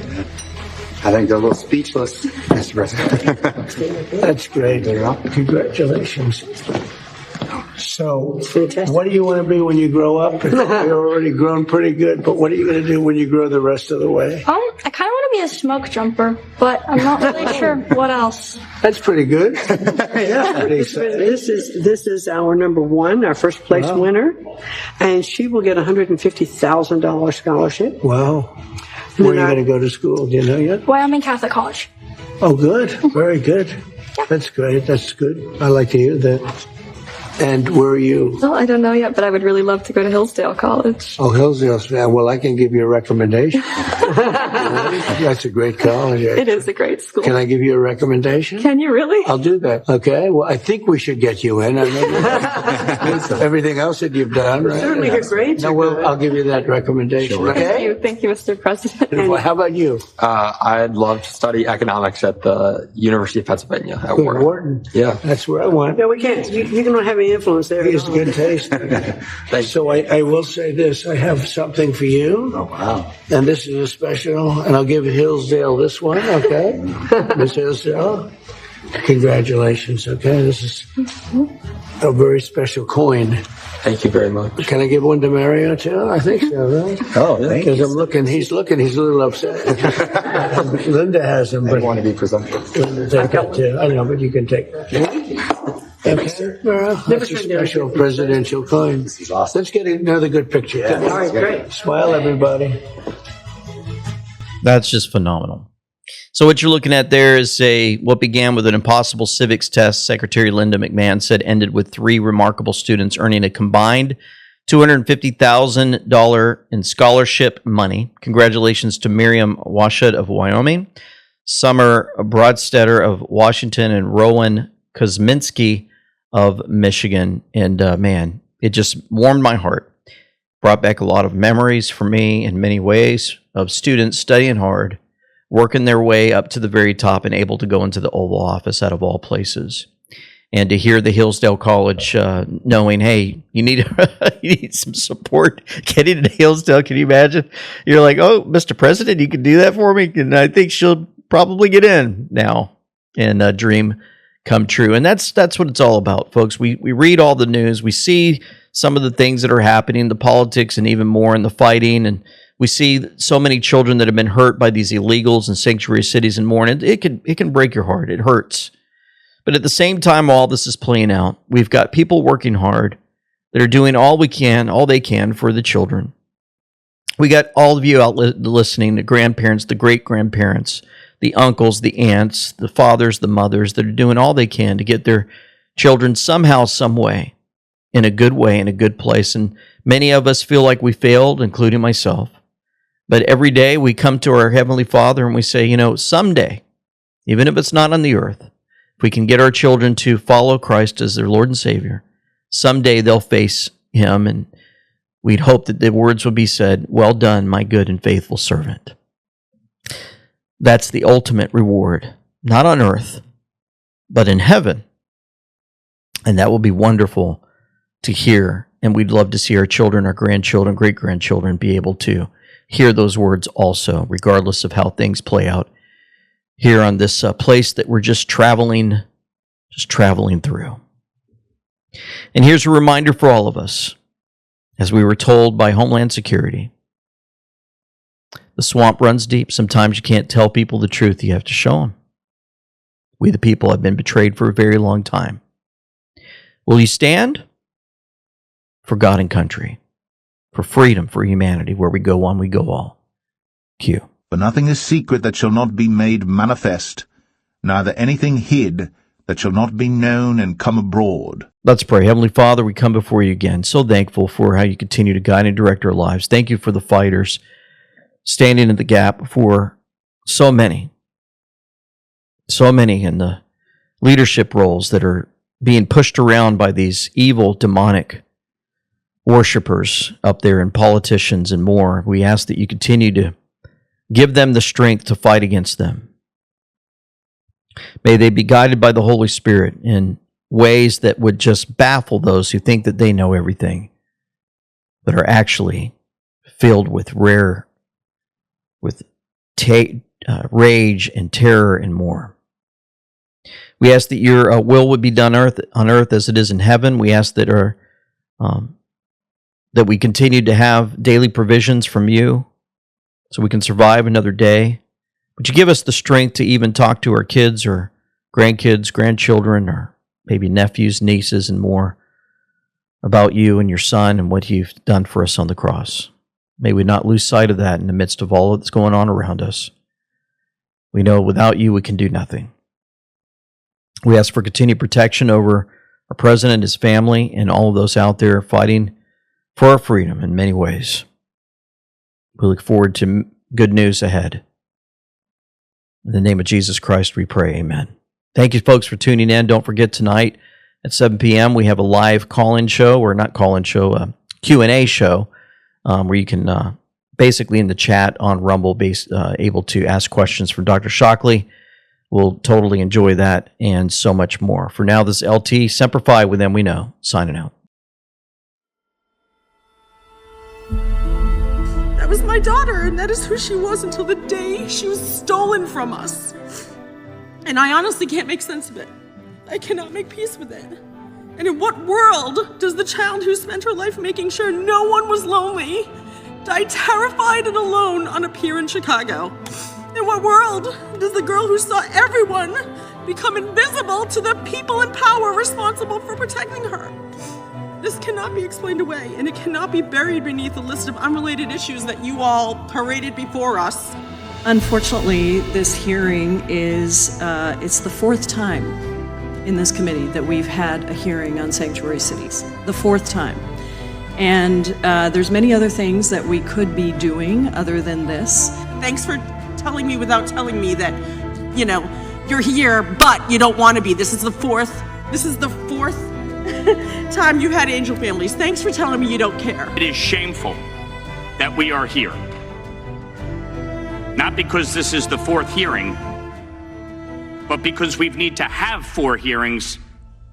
I think they're a little speechless, Mr. President. That's great. Congratulations. So, what do you want to be when you grow up? You're already grown pretty good, but what are you going to do when you grow the rest of the way? I kind of want to be a smoke jumper, but I'm not really sure what else. That's pretty good. Yeah, this is our number one, our first place winner, and she will get a $150,000 scholarship. Wow. Where are you going to go to school? Do you know yet? Wyoming Catholic College. Oh, good. Very good. That's great. That's good. I like to hear that. And where are you? Well, I don't know yet, but I would really love to go to Hillsdale College. Oh, Hillsdale. Well, I can give you a recommendation. That's a great college. It is a great school. Can I give you a recommendation? Can you really? I'll do that. Okay. Well, I think we should get you in. I mean, everything else that you've done, right? Certainly, you're great. No, well, I'll give you that recommendation. Sure. Okay. Thank you, Mr. President. Well, how about you? I'd love to study economics at the University of Pennsylvania at Wharton. Wharton. Yeah. That's where I went. No, we can't. You don't have any influence there. He has good taste. So I will say this. I have something for you. Oh, wow. And this is a special, and I'll give Hillsdale this one, okay? Miss Hillsdale, congratulations, okay? This is a very special coin. Thank you very much. Can I give one to Mario too? I think so, right? Oh, thank you. Because he's a little upset. Linda has them, but I want to be presumptuous. Linda, take that too. I know, but you can take that. Okay. Well, that's a special presidential coin. This is awesome. Let's get another good picture. Yeah, All right, great. Smile, everybody. That's just phenomenal. So what you're looking at there is what began with an impossible civics test, Secretary Linda McMahon said ended with 3 remarkable students earning a combined $250,000 in scholarship money. Congratulations to Miriam Washut of Wyoming, Summer Brodstetter of Washington, and Rowan Kosminski of Michigan. And man, it just warmed my heart. Brought back a lot of memories for me in many ways of students studying hard, working their way up to the very top and able to go into the Oval Office out of all places. And to hear the Hillsdale College knowing, hey, you need some support getting to Hillsdale. Can you imagine? You're like, oh, Mr. President, you can do that for me? And I think she'll probably get in now and dream come true. And that's what it's all about, folks. We read all the news. We see some of the things that are happening, the politics, and even more in the fighting. And we see so many children that have been hurt by these illegals in sanctuary cities and more. And it can break your heart. It hurts. But at the same time, all this is playing out, we've got people working hard that are doing all they can for the children. We got all of you out listening, the grandparents, the great-grandparents, the uncles, the aunts, the fathers, the mothers that are doing all they can to get their children somehow, some way, in a good place. And many of us feel like we failed, including myself. But every day we come to our Heavenly Father and we say, someday, even if it's not on the earth, if we can get our children to follow Christ as their Lord and Savior, someday they'll face Him, and we'd hope that the words would be said, well done, my good and faithful servant. That's the ultimate reward, not on earth, but in heaven. And that will be wonderful to hear. And we'd love to see our children, our grandchildren, great-grandchildren be able to hear those words also, regardless of how things play out here on this place that we're just traveling through. And here's a reminder for all of us, as we were told by Homeland Security. The swamp runs deep. Sometimes you can't tell people the truth. You have to show them. We, the people, have been betrayed for a very long time. Will you stand? For God and country. For freedom, for humanity. Where we go one, we go all. Q. For nothing is secret that shall not be made manifest, neither anything hid that shall not be known and come abroad. Let's pray. Heavenly Father, we come before you again, so thankful for how you continue to guide and direct our lives. Thank you for the fighters standing in the gap for so many in the leadership roles that are being pushed around by these evil, demonic worshipers up there and politicians and more. We ask that you continue to give them the strength to fight against them. May they be guided by the Holy Spirit in ways that would just baffle those who think that they know everything, but are actually filled with rage and terror and more. We ask that your will would be done on earth as it is in heaven. We ask that that we continue to have daily provisions from you so we can survive another day. Would you give us the strength to even talk to our kids or grandkids, grandchildren, or maybe nephews, nieces, and more about you and your son and what you've done for us on the cross? May we not lose sight of that in the midst of all that's going on around us. We know without you we can do nothing. We ask for continued protection over our president, his family, and all of those out there fighting for our freedom in many ways. We look forward to good news ahead. In the name of Jesus Christ, we pray. Amen. Thank you, folks, for tuning in. Don't forget, tonight at 7 p.m., we have a live call-in show, or not call-in show, Q&A show, where you can basically in the chat on Rumble be able to ask questions for Dr. Shockley. We'll totally enjoy that and so much more. For now, this is LT, Semper Fi, with them we know, signing out. That was my daughter, and that is who she was until the day she was stolen from us. And I honestly can't make sense of it. I cannot make peace with it. And in what world does the child who spent her life making sure no one was lonely die terrified and alone on a pier in Chicago? In what world does the girl who saw everyone become invisible to the people in power responsible for protecting her? This cannot be explained away, and it cannot be buried beneath a list of unrelated issues that you all paraded before us. Unfortunately, this hearing is, it's the fourth time in this committee that we've had a hearing on sanctuary cities. The fourth time. And there's many other things that we could be doing other than this. Thanks for telling me without telling me that, you know, you're here, but you don't want to be. This is the fourth time you had angel families. Thanks for telling me you don't care. It is shameful that we are here. Not because this is the fourth hearing, but because we need to have 4 hearings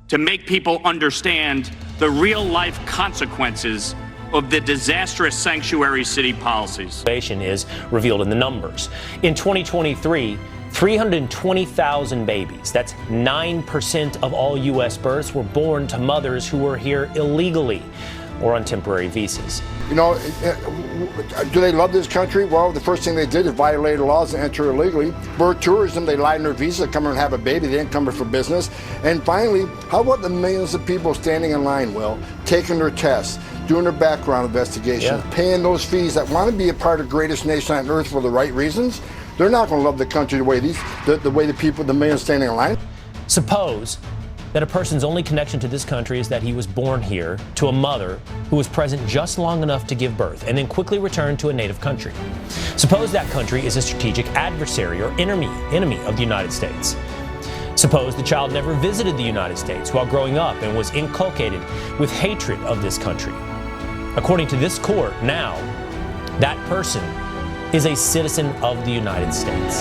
to make people understand the real-life consequences of the disastrous sanctuary city policies. Is revealed in the numbers. In 2023, 320,000 babies, that's 9% of all U.S. births, were born to mothers who were here illegally or on temporary visas. You know, do they love this country? Well, the first thing they did is violate laws and enter illegally. Birth tourism, they lied in their visa, come here and have a baby. They didn't come here for business. And finally, how about the millions of people standing in line, Will, taking their tests, doing their background investigations, paying those fees that want to be a part of the greatest nation on earth for the right reasons? They're not going to love the country the way the people, the millions standing in line. Suppose that a person's only connection to this country is that he was born here to a mother who was present just long enough to give birth and then quickly returned to a native country. Suppose that country is a strategic adversary or enemy of the United States. Suppose the child never visited the United States while growing up and was inculcated with hatred of this country. According to this court, now, that person is a citizen of the United States.